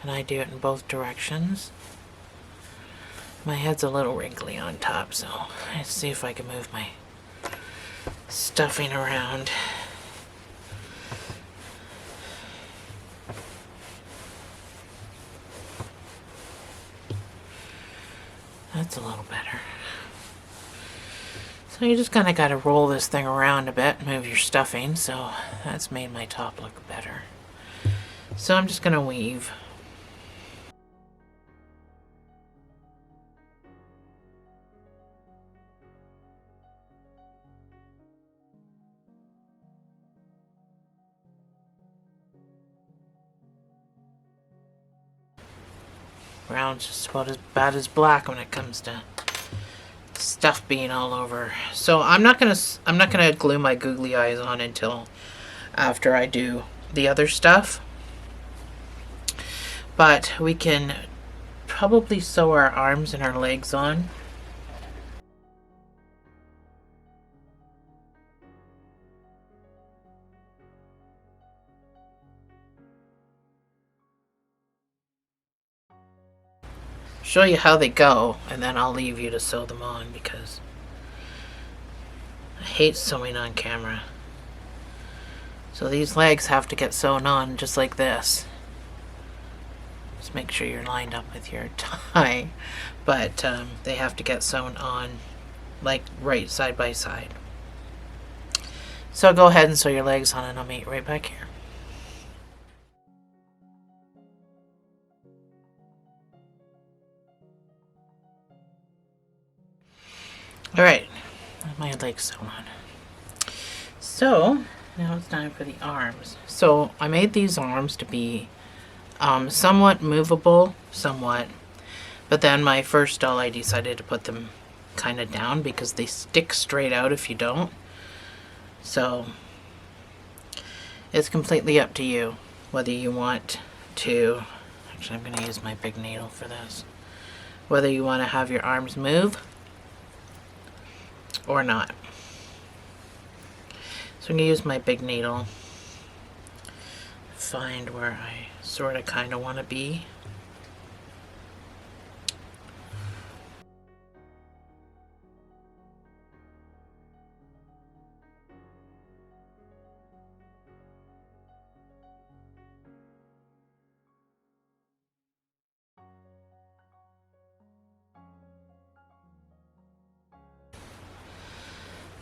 and I do it in both directions. My head's a little wrinkly on top, so let's see if I can move my stuffing around. That's a little better. So you just kind of got to roll this thing around a bit, move your stuffing, so that's made my top look better. So I'm just going to weave. Brown's just about as bad as black when it comes to stuff being all over. So I'm not gonna glue my googly eyes on until after I do the other stuff. But we can probably sew our arms and our legs on. Show you how they go, and then I'll leave you to sew them on because I hate sewing on camera. So these legs have to get sewn on just like this. Just make sure you're lined up with your tie, but they have to get sewn on like right side by side. So go ahead and sew your legs on and I'll meet you right back here. Alright, my legs sewn on. So, now it's time for the arms. So, I made these arms to be somewhat movable, but then my first doll I decided to put them kind of down because they stick straight out if you don't. So, it's completely up to you whether you want to, actually I'm going to use my big needle for this, whether you want to have your arms move or not. So I'm going to use my big needle, find where I sort of kind of want to be.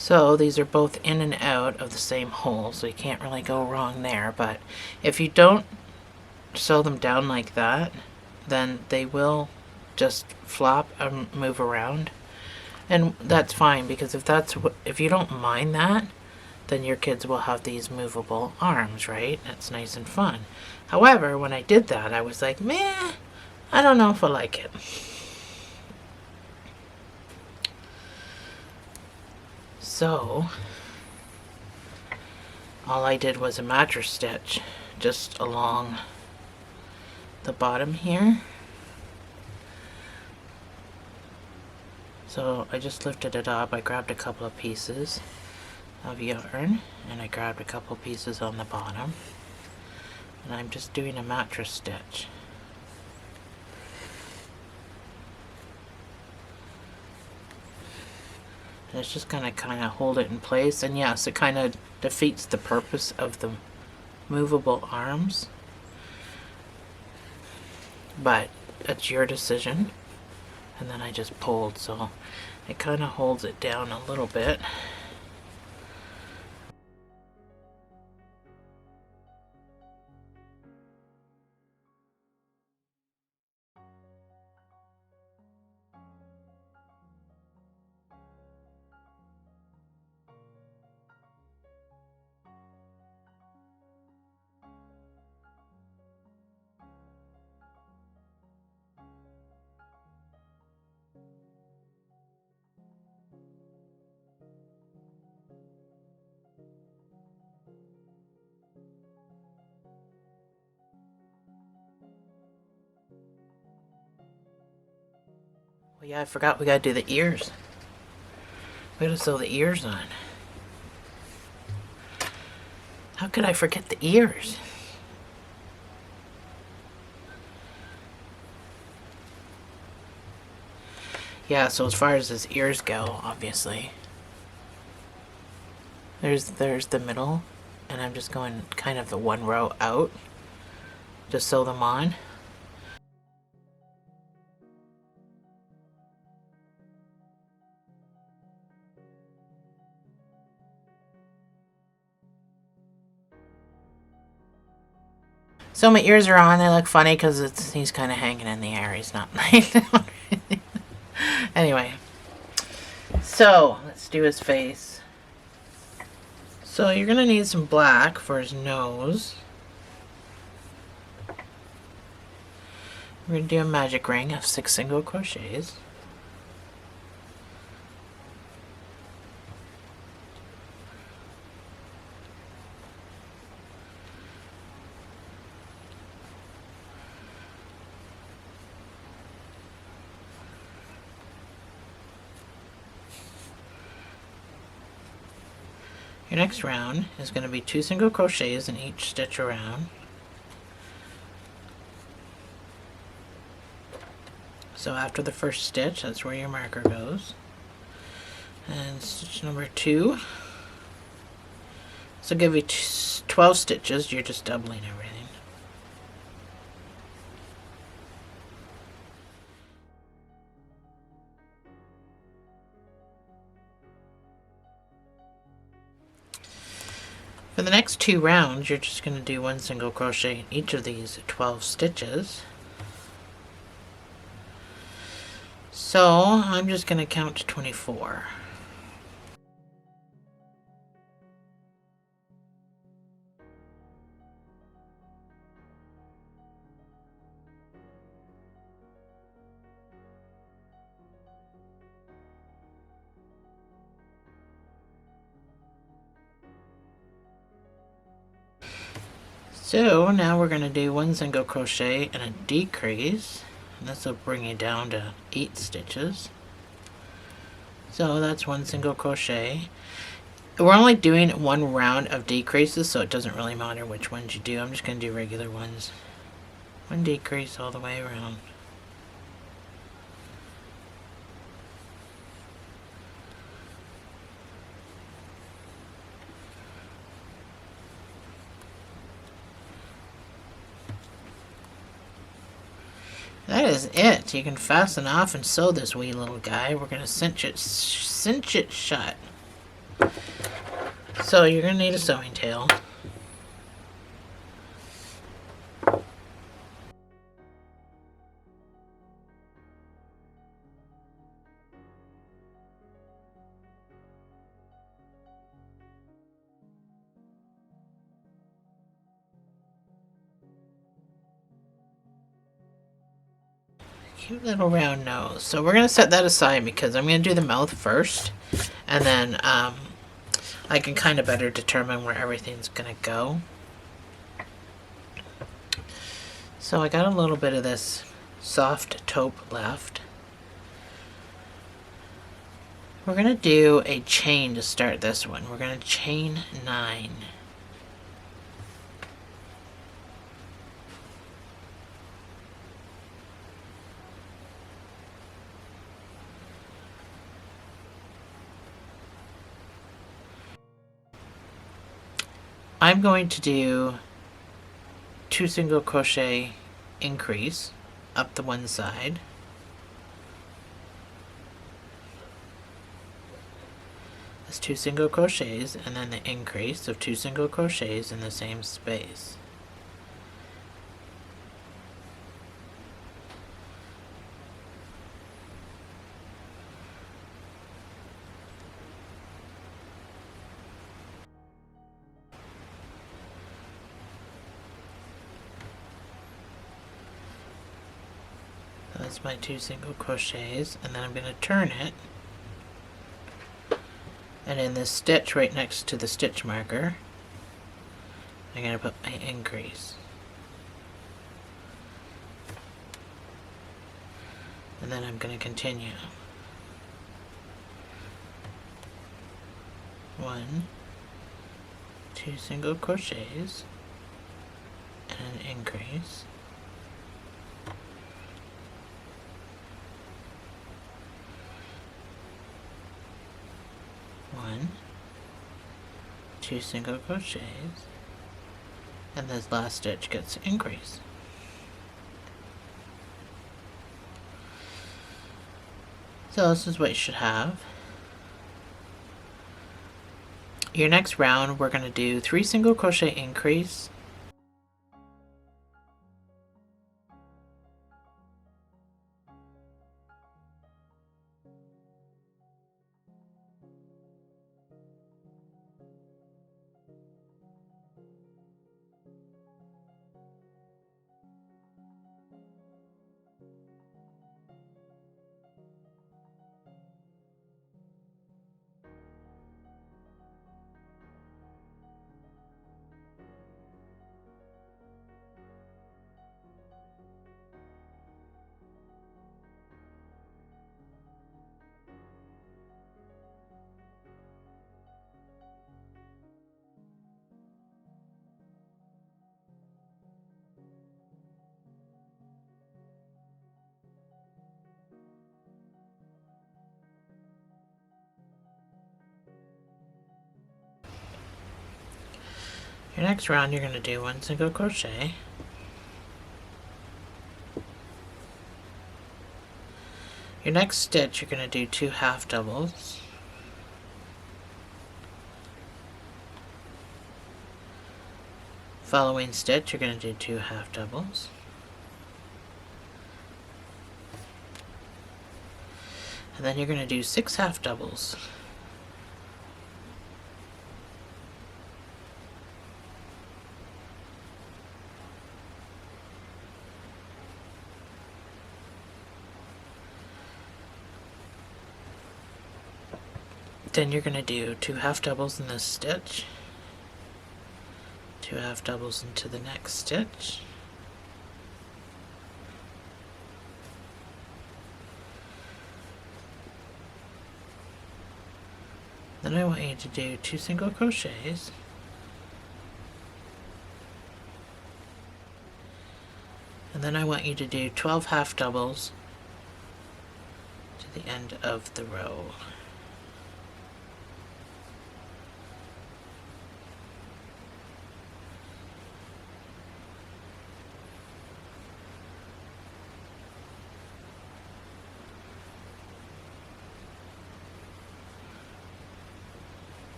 So these are both in and out of the same hole, so you can't really go wrong there. But if you don't sew them down like that, then they will just flop and move around. And that's fine, because if you don't mind that, then your kids will have these movable arms, right? That's nice and fun. However, when I did that, I was like, meh, I don't know if I like it. So, all I did was a mattress stitch just along the bottom here. So I just lifted it up. I grabbed a couple of pieces of yarn and I grabbed a couple pieces on the bottom, and I'm just doing a mattress stitch. And it's just gonna kind of hold it in place, and yes, it kind of defeats the purpose of the movable arms, but it's your decision. And then I just pulled, so it kind of holds it down a little bit. Well, yeah, I forgot we gotta do the ears. We gotta sew the ears on. How could I forget the ears? Yeah, so as far as his ears go, obviously, there's the middle, and I'm just going kind of the one row out to sew them on. So my ears are on. They look funny because he's kind of hanging in the air. He's not lying down. Anyway, so let's do his face. So you're gonna need some black for his nose. We're gonna do a magic ring of 6 single crochets. Your next round is going to be 2 single crochets in each stitch around. So after the first stitch, that's where your marker goes. And stitch number 2. So give you 12 stitches, you're just doubling everything. For the next 2 rounds, you're just going to do 1 single crochet in each of these 12 stitches. So I'm just going to count to 24. So now we're going to do 1 single crochet and a decrease, and this will bring you down to 8 stitches. So that's 1 single crochet. We're only doing 1 round of decreases, so it doesn't really matter which ones you do. I'm just going to do regular ones. 1 decrease all the way around. That is it. You can fasten off and sew this wee little guy. We're going to cinch it shut. So you're going to need a sewing tail. Cute little round nose. So we're going to set that aside because I'm going to do the mouth first, and then I can kind of better determine where everything's going to go. So I got a little bit of this soft taupe left. We're going to do a chain to start this one. We're going to chain 9. I'm going to do 2 single crochet increase up the one side. That's 2 single crochets, and then the increase of 2 single crochets in the same space. That's my 2 single crochets, and then I'm going to turn it, and in this stitch right next to the stitch marker, I'm going to put my increase. And then I'm going to continue. 1, 2 single crochets, and an increase. One, 2 single crochets, and this last stitch gets an increase. So this is what you should have. Your next round, we're going to do 3 single crochet increase, your next round you're going to do 1 single crochet, your next stitch you're going to do 2 half doubles, following stitch you're going to do 2 half doubles, and then you're going to do 6 half doubles. Then you're going to do 2 half doubles in this stitch, 2 half doubles into the next stitch, then I want you to do 2 single crochets, and then I want you to do 12 half doubles to the end of the row.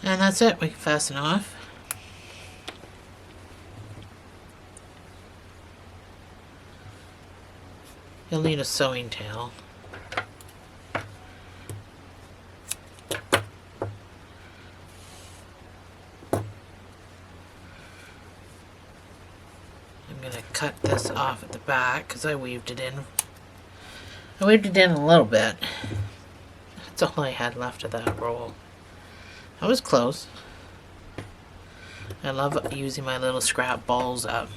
And that's it, we can fasten off. You'll need a sewing tail. I'm going to cut this off at the back because I weaved it in. I weaved it in a little bit. That's all I had left of that roll. I was close. I love using my little scrap balls up.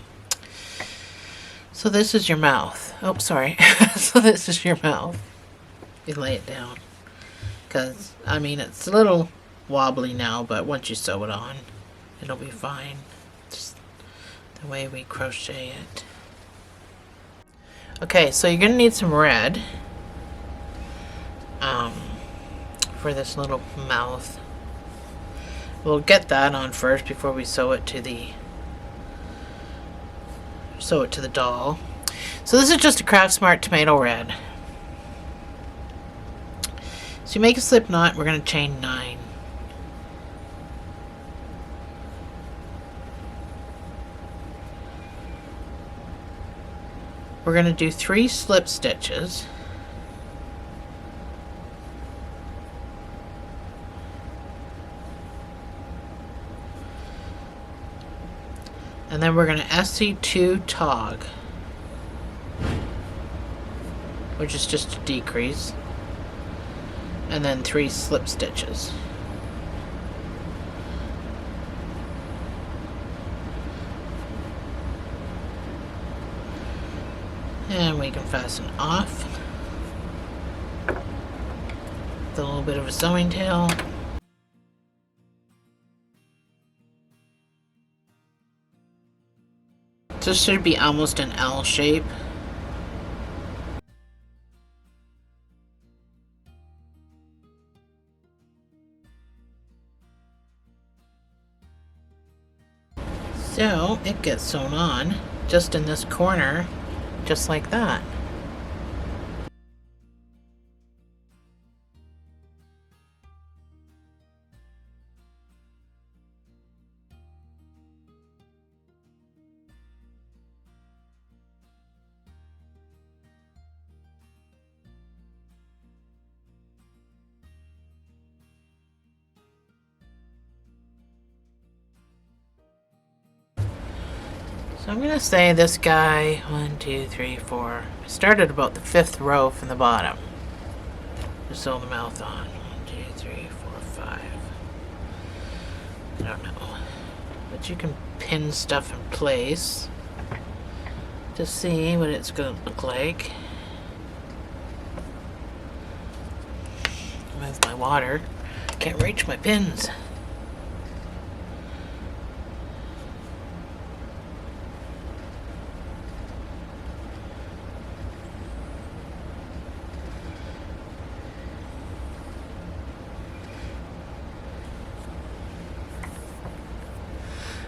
So this is your mouth. Oh, sorry. So this is your mouth. You lay it down. Because, I mean, it's a little wobbly now, but once you sew it on, it'll be fine. Just the way we crochet it. Okay, so you're going to need some red. for this little mouth. We'll get that on first before we sew it to the doll. So this is just a Craft Smart Tomato Red. So you make a slip knot, we're going to chain 9. We're going to do 3 slip stitches. And then we're going to SC2 tog, which is just a decrease, and then 3 slip stitches. And we can fasten off with a little bit of a sewing tail. So this should be almost an L shape. So it gets sewn on just in this corner, just like that. So I'm going to say this guy, 1, 2, 3, 4, started about the 5th row from the bottom. Just sew the mouth on. 1, 2, 3, 4, 5. I don't know. But you can pin stuff in place to see what it's going to look like. With my water, I can't reach my pins.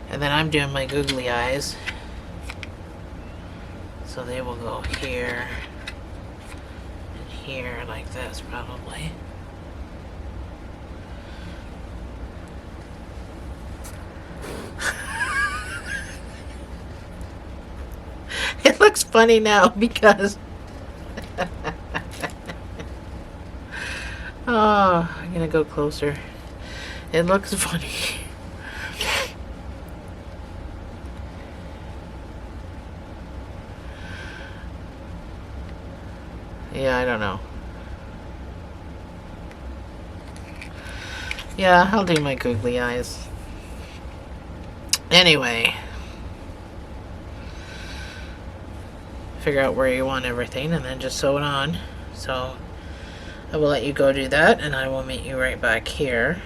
And then I'm doing my googly eyes. So they will go here and here like this probably. It looks funny now because oh, I'm gonna go closer. It looks funny. Yeah, I don't know. Yeah, I'll do my googly eyes. Anyway. Figure out where you want everything and then just sew it on. So I will let you go do that and I will meet you right back here.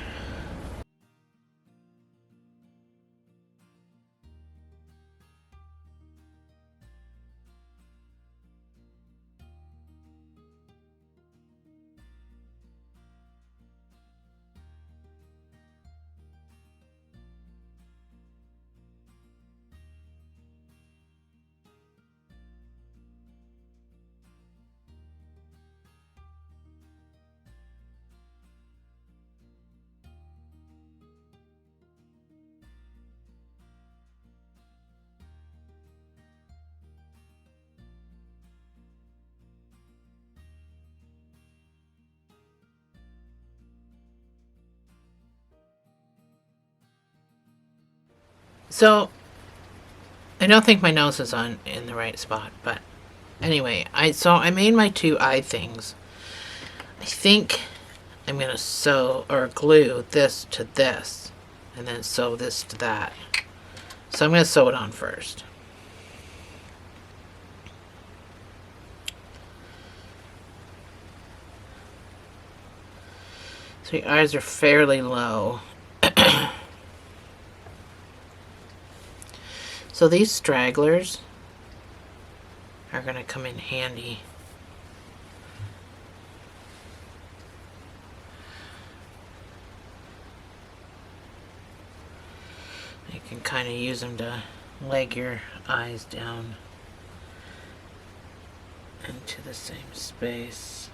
So I don't think my nose is on in the right spot, but anyway, I made my 2 eye things. I think I'm gonna sew or glue this to this and then sew this to that. So I'm gonna sew it on first. So your eyes are fairly low. So these stragglers are going to come in handy. kind of use them to leg your eyes down into the same space.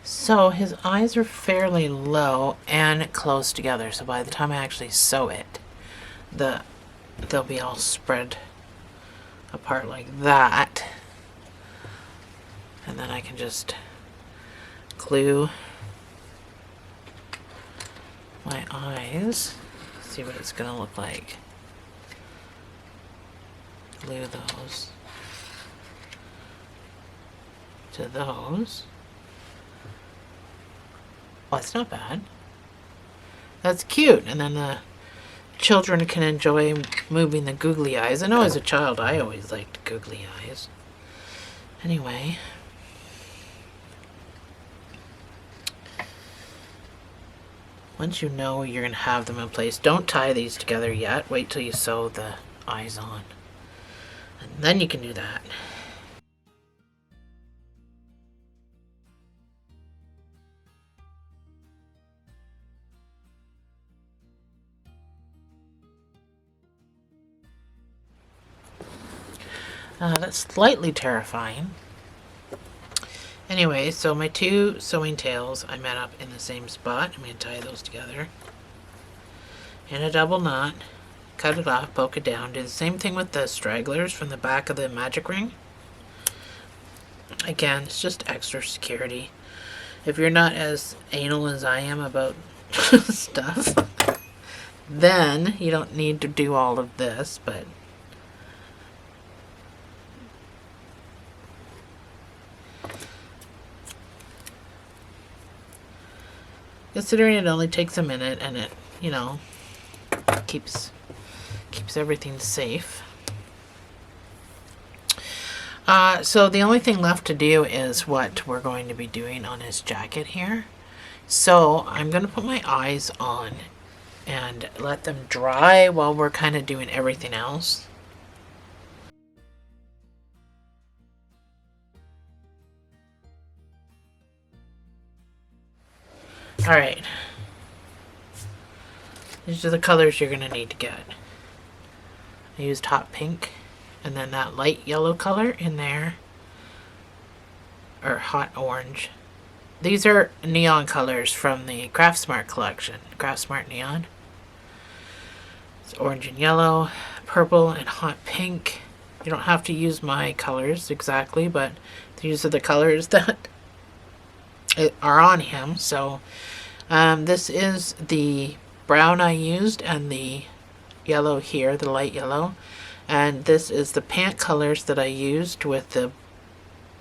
So his eyes are fairly low and close together, so by the time I actually sew it, they'll be all spread apart like that. And then I can just glue my eyes. See what it's gonna look like. Glue those to those. Oh, it's not bad. That's cute. And then the children can enjoy moving the googly eyes. I know as a child I always liked googly eyes. Anyway. Once you know you're going to have them in place, don't tie these together yet. Wait till you sew the eyes on. And then you can do that. That's slightly terrifying. Anyway, so my two sewing tails I met up in the same spot. I'm going to tie those together in a double knot, cut it off, poke it down. Do the same thing with the stragglers from the back of the magic ring. Again, it's just extra security. If you're not as anal as I am about stuff, then you don't need to do all of this, but considering it only takes a minute and it, you know, keeps everything safe. So the only thing left to do is what we're going to be doing on his jacket here. So I'm going to put my eyes on and let them dry while we're kind of doing everything else. Alright. These are the colors you're going to need to get. I used hot pink and then that light yellow color in there, or hot orange. These are neon colors from the Craftsmart collection, Craftsmart Neon. It's orange and yellow, purple and hot pink. You don't have to use my colors exactly, but these are the colors that are on him. So this is the brown I used and the yellow here, the light yellow, and this is the pant colors that I used with the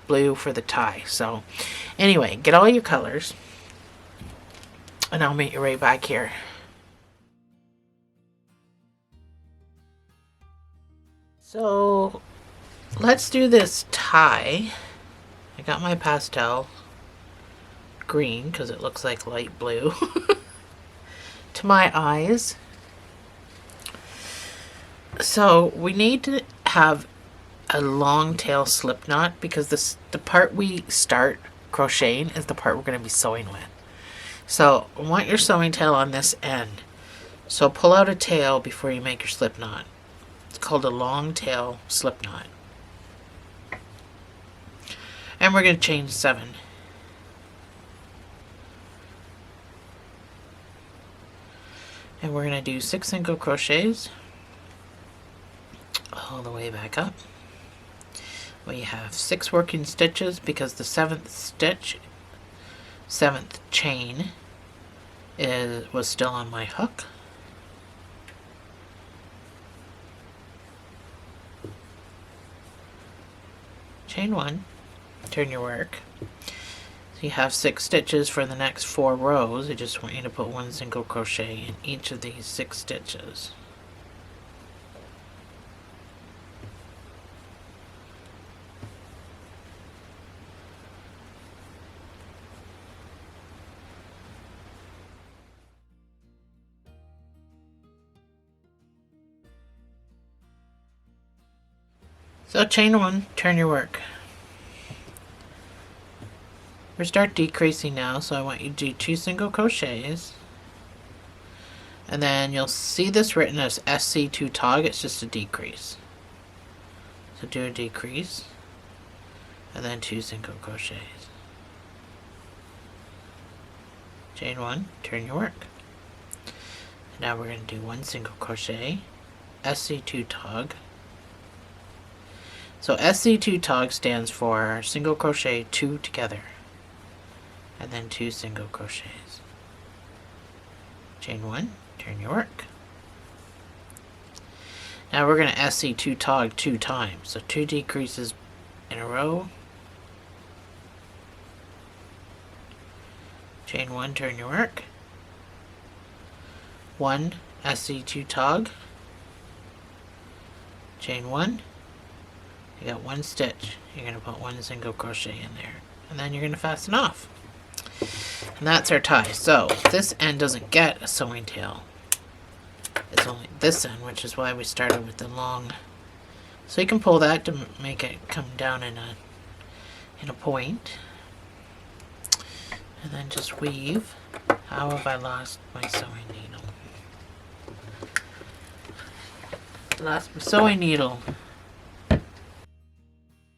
blue for the tie. So anyway, get all your colors and I'll meet you right back here. So let's do this tie. I got my pastel green because it looks like light blue to my eyes. So we need to have a long tail slip knot because the part we start crocheting is the part we're going to be sewing with. So I want your sewing tail on this end. So pull out a tail before you make your slip knot. It's called a long tail slip knot. And we're going to chain 7. And we're going to do 6 single crochets all the way back up. We have 6 working stitches because the 7th chain was still on my hook. Chain 1, turn your work. So you have 6 stitches for the next 4 rows. I just want you to put 1 single crochet in each of these 6 stitches. So chain 1, turn your work. We start decreasing now, so I want you to do 2 single crochets. And then you'll see this written as SC2 tog, it's just a decrease. So do a decrease, and then 2 single crochets. Chain 1, turn your work. And now we're going to do 1 single crochet, SC2 tog. So SC2 tog stands for single crochet 2 together, and then 2 single crochets. Chain 1, turn your work. Now we're going to SC2 tog 2 times, so 2 decreases in a row. Chain 1, turn your work. 1 SC2 tog. Chain 1. You got 1 stitch. You're going to put 1 single crochet in there, and then you're going to fasten off. And that's our tie. So this end doesn't get a sewing tail. It's only this end, which is why we started with the long. So you can pull that to make it come down in a point. And then just weave. How have I lost my sewing needle? Lost my sewing needle.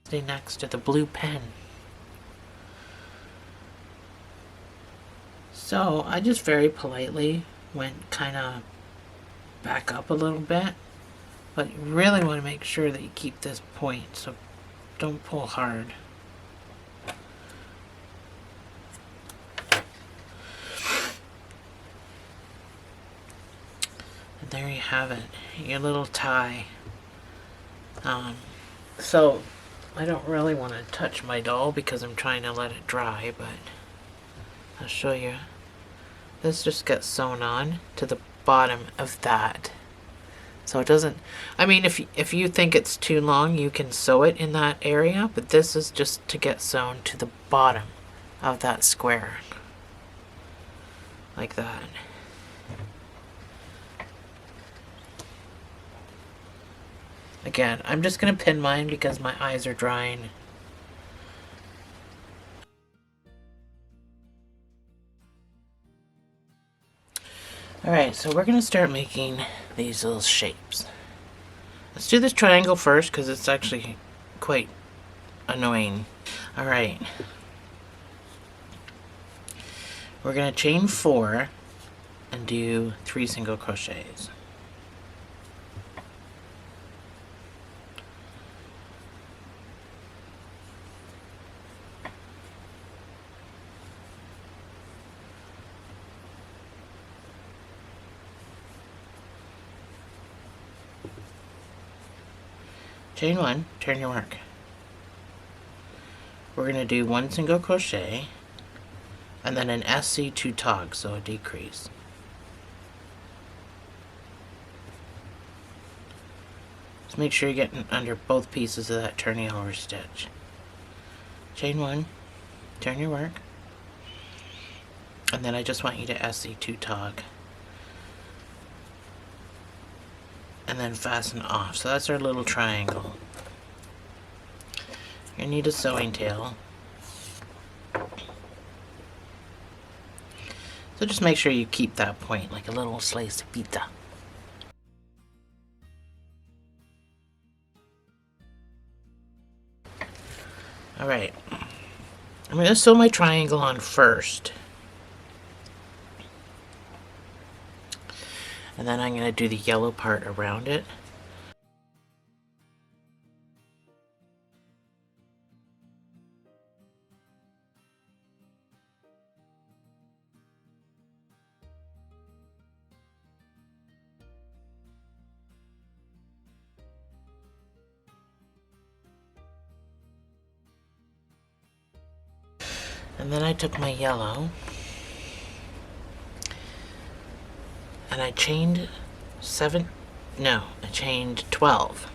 Stay next to the blue pen. So I just very politely went kind of back up a little bit, but you really want to make sure that you keep this point, so don't pull hard. And there you have it, your little tie. So I don't really want to touch my doll because I'm trying to let it dry, but I'll show you. This just gets sewn on to the bottom of that. So it doesn't, I mean, if you think it's too long, you can sew it in that area, but this is just to get sewn to the bottom of that square. Like that. Again, I'm just going to pin mine because my eyes are drying. Alright, so we're going to start making these little shapes. Let's do this triangle first because it's actually quite annoying. Alright. We're going to chain 4 and do 3 single crochets. Chain 1, turn your work. We're going to do 1 single crochet and then an SC2 tog, so a decrease. Just make sure you're getting under both pieces of that turning over stitch. Chain 1, turn your work, and then I just want you to SC2 tog. And then fasten off. So that's our little triangle. You need a sewing tail. So just make sure you keep that point like a little slice of pizza. Alright. I'm going to sew my triangle on first. And then I'm going to do the yellow part around it. And then I took my yellow and I chained 12.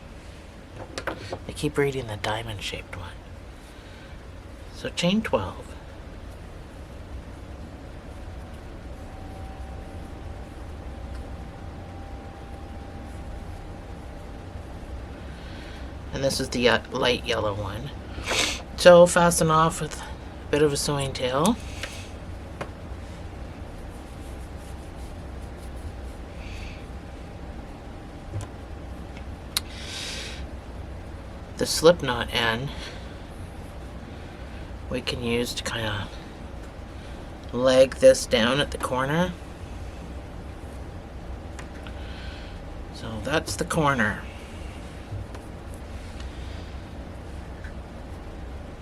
I keep reading the diamond shaped one. So chain 12. and this is the light yellow one. So fasten off with a bit of a sewing tail. The slip knot end we can use to kind of leg this down at the corner. So that's the corner.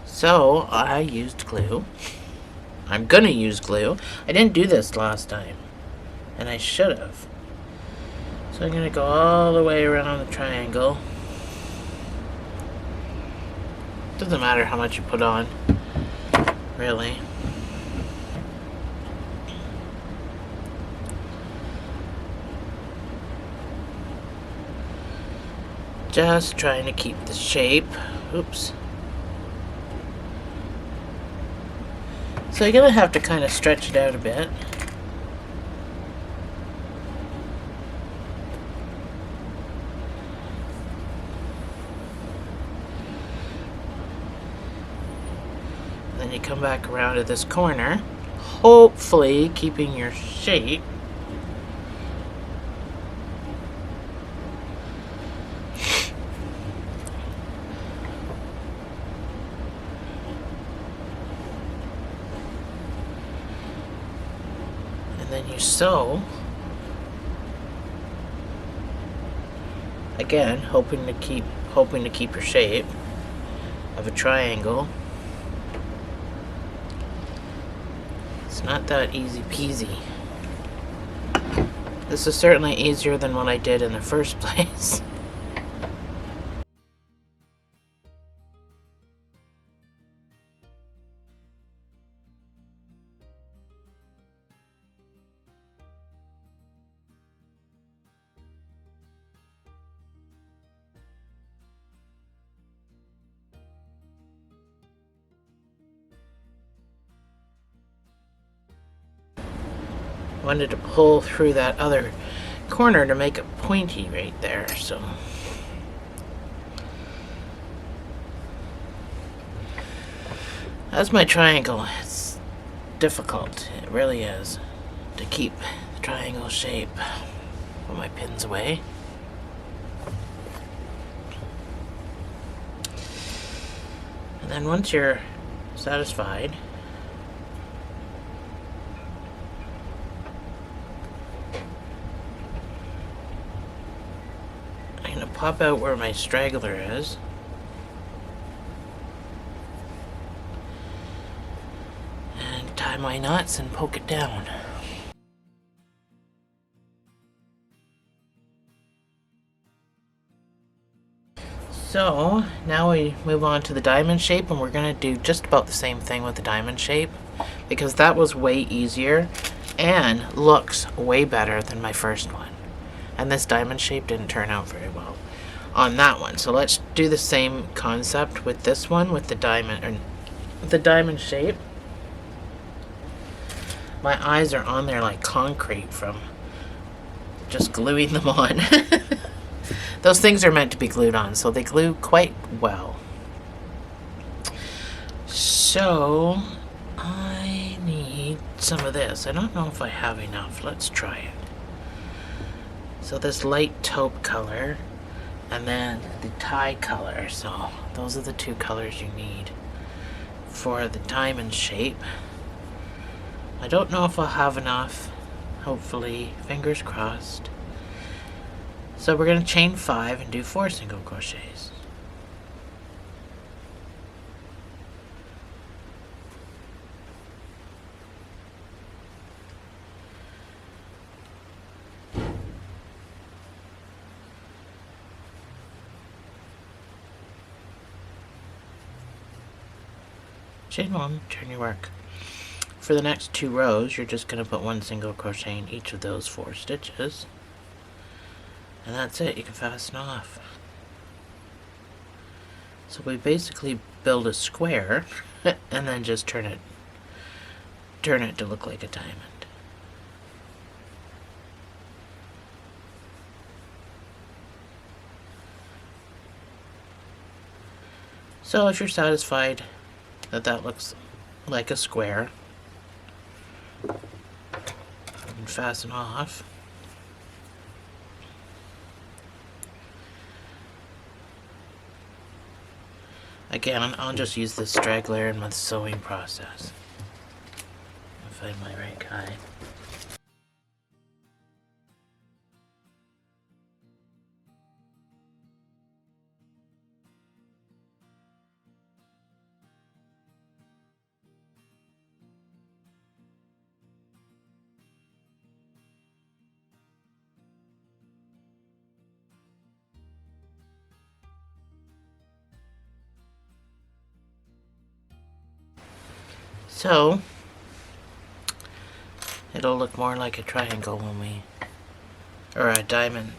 So I used glue. I'm gonna use glue. I didn't do this last time, and I should have. So I'm gonna go all the way around the triangle. Doesn't matter how much you put on, really. Just trying to keep the shape. Oops. So you're gonna have to kind of stretch it out a bit. Then you come back around to this corner, hopefully keeping your shape. And then you sew. Again, hoping to keep your shape of a triangle. It's not that easy peasy. This is certainly easier than what I did in the first place. Wanted to pull through that other corner to make it pointy right there, so that's my triangle. It's difficult, it really is, to keep the triangle shape. Put my pins away. And then once you're satisfied, I'm going to pop out where my straggler is. And tie my knots and poke it down. So now we move on to the diamond shape, and we're going to do just about the same thing with the diamond shape, because that was way easier and looks way better than my first one. And this diamond shape didn't turn out very well on that one. So let's do the same concept with this one, with the diamond shape. My eyes are on there like concrete from just gluing them on. Those things are meant to be glued on, so they glue quite well. So I need some of this. I don't know if I have enough. Let's try it. So this light taupe color, and then the tie color. So those are the two colors you need for the diamond shape. I don't know if I'll have enough. Hopefully, fingers crossed. So we're going to chain 5 and do 4 single crochets. Chain 1, turn your work. For the next 2 rows, you're just going to put 1 single crochet in each of those 4 stitches. And that's it, you can fasten off. So we basically build a square and then just turn it to look like a diamond. So if you're satisfied that that looks like a square, you can fasten off. Again, I'll just use this straggler in my sewing process. I'll find my right guy. So, it'll look more like a triangle when we, or a diamond,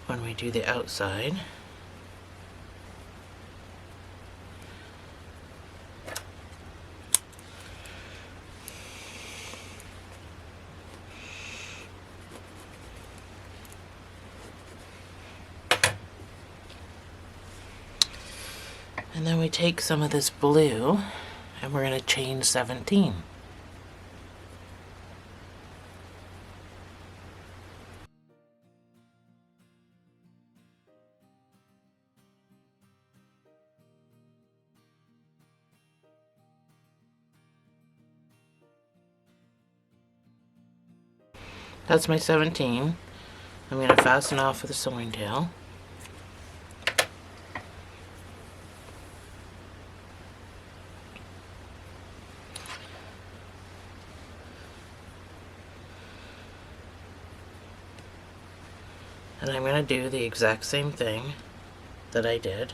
when we do the outside. And then we take some of this blue and we're going to chain 17. That's my 17. I'm going to fasten off with a sewing tail. And I'm going to do the exact same thing that I did.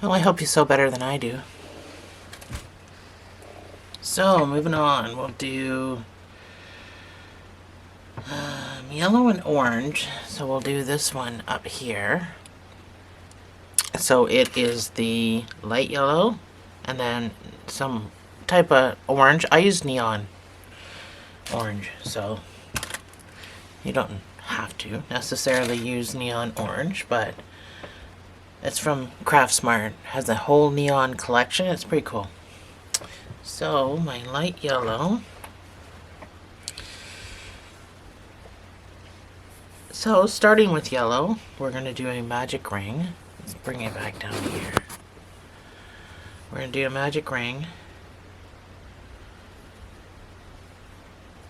Well, I hope you sew better than I do. So, moving on, we'll do yellow and orange. So we'll do this one up here. So it is the light yellow and then some type of orange. I use neon orange, so you don't have to necessarily use neon orange, but it's from Craftsmart. It has a whole neon collection. It's pretty cool. So my light yellow. So starting with yellow, we're going to do a magic ring. Let's bring it back down here. We're going to do a magic ring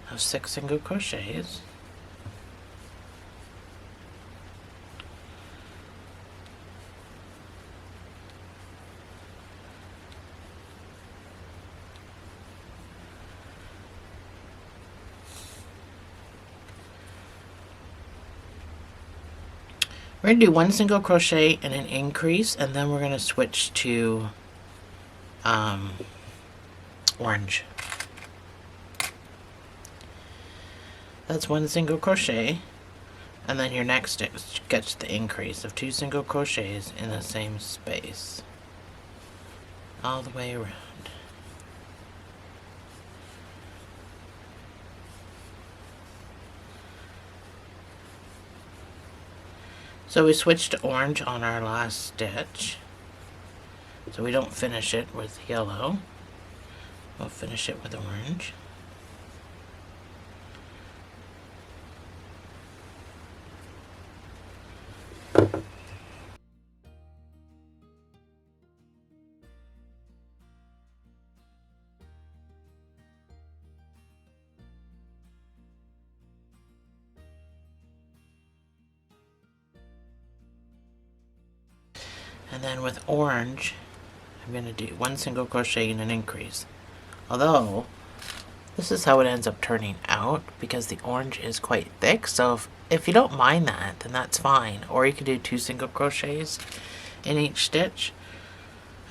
of 6 single crochets. We're going to do 1 single crochet and an increase, and then we're going to switch to orange. That's 1 single crochet, and then your next stitch gets the increase of 2 single crochets in the same space all the way around. So we switched to orange on our last stitch. So we don't finish it with yellow. We'll finish it with orange. And then with orange, I'm going to do 1 single crochet and an increase. Although, This is how it ends up turning out because the orange is quite thick. So if you don't mind that, then that's fine. Or you can do 2 single crochets in each stitch.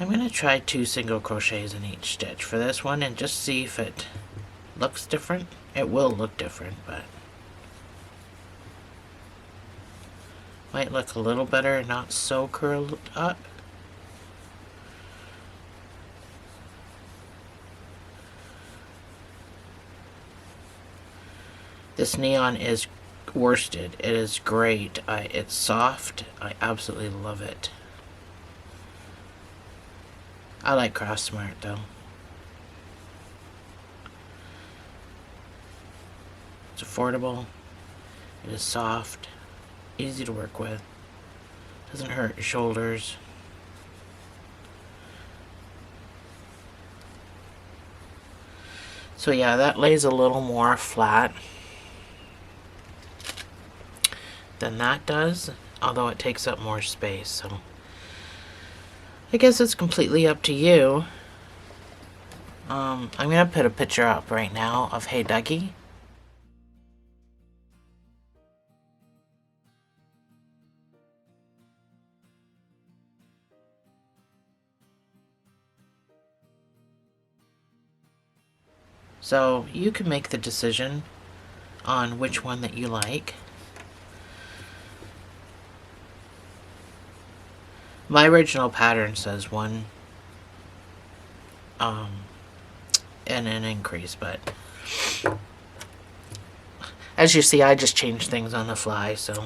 I'm going to try 2 single crochets in each stitch for this one and just see if it looks different. It will look different, but might look a little better and not so curled up. This neon is worsted. It is great. It's soft. I absolutely love it. I like Craft Smart though. It's affordable. It is soft. Easy to work with. Doesn't hurt your shoulders. So yeah, that lays a little more flat than that does, although it takes up more space, so I guess it's completely up to you. I'm gonna put a picture up right now of Hey Duggee. So you can make the decision on which one that you like. My original pattern says 1 and an increase, but as you see, I just changed things on the fly, so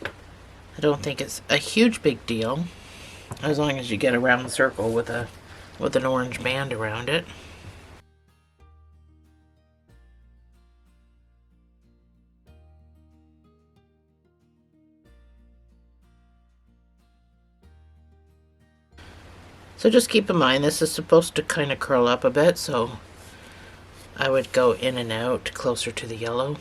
I don't think it's a huge big deal as long as you get around the circle with an orange band around it. So just keep in mind this is supposed to kind of curl up a bit, so I would go in and out closer to the yellow.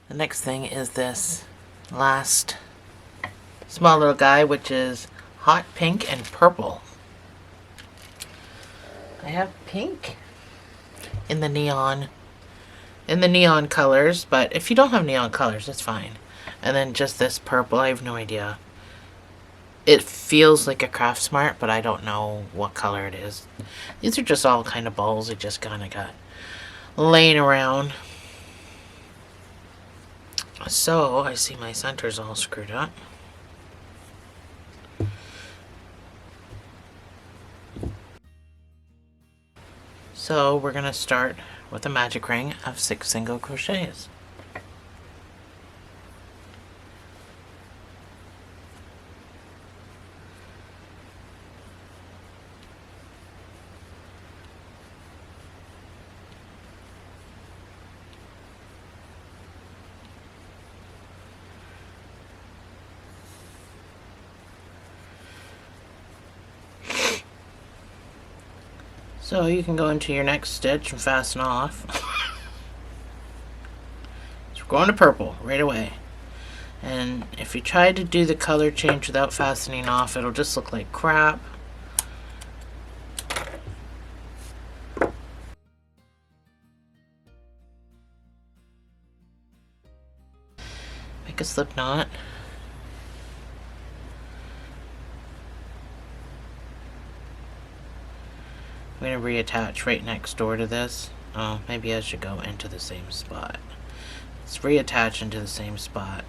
The next thing is this last small little guy, which is hot pink and purple. I have pink in the neon colors, but if you don't have neon colors, that's fine. And then just this purple, I have no idea. It feels like a Craft Smart, but I don't know what color it is. These are just all kind of balls I just kind of got laying around. So, I see my center's all screwed up. So, we're going to start with a magic ring of 6 single crochets. So you can go into your next stitch and fasten off. So we're going to purple right away. And if you try to do the color change without fastening off, it'll just look like crap. Make a slip knot. I'm going to reattach right next door to this. Oh, maybe I should go into the same spot. Let's reattach into the same spot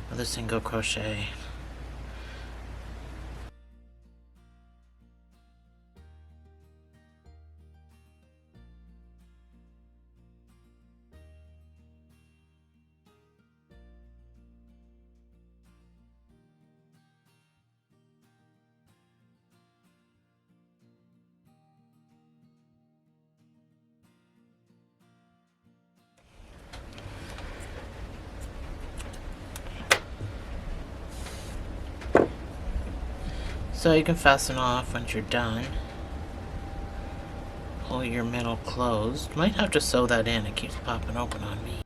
with a single crochet. So you can fasten off once you're done. Pull your middle closed. Might have to sew that in. It keeps popping open on me.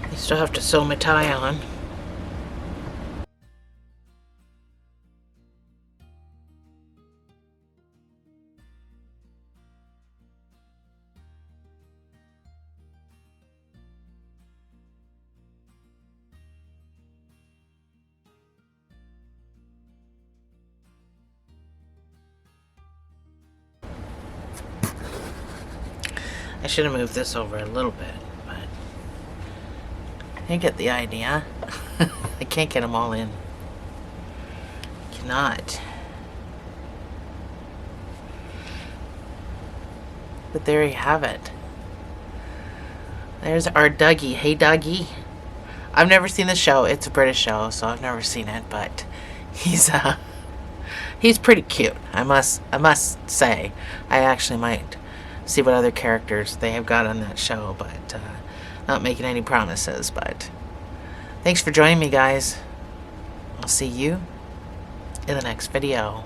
I still have to sew my tie on. I should have moved this over a little bit, but you get the idea. I can't get them all in. Cannot. But there you have it. There's our Duggee. Hey, Duggee. I've never seen the show. It's a British show, so I've never seen it, but he's pretty cute. I must say. I actually might see what other characters they have got on that show, but not making any promises. But thanks for joining me, guys. I'll see you in the next video.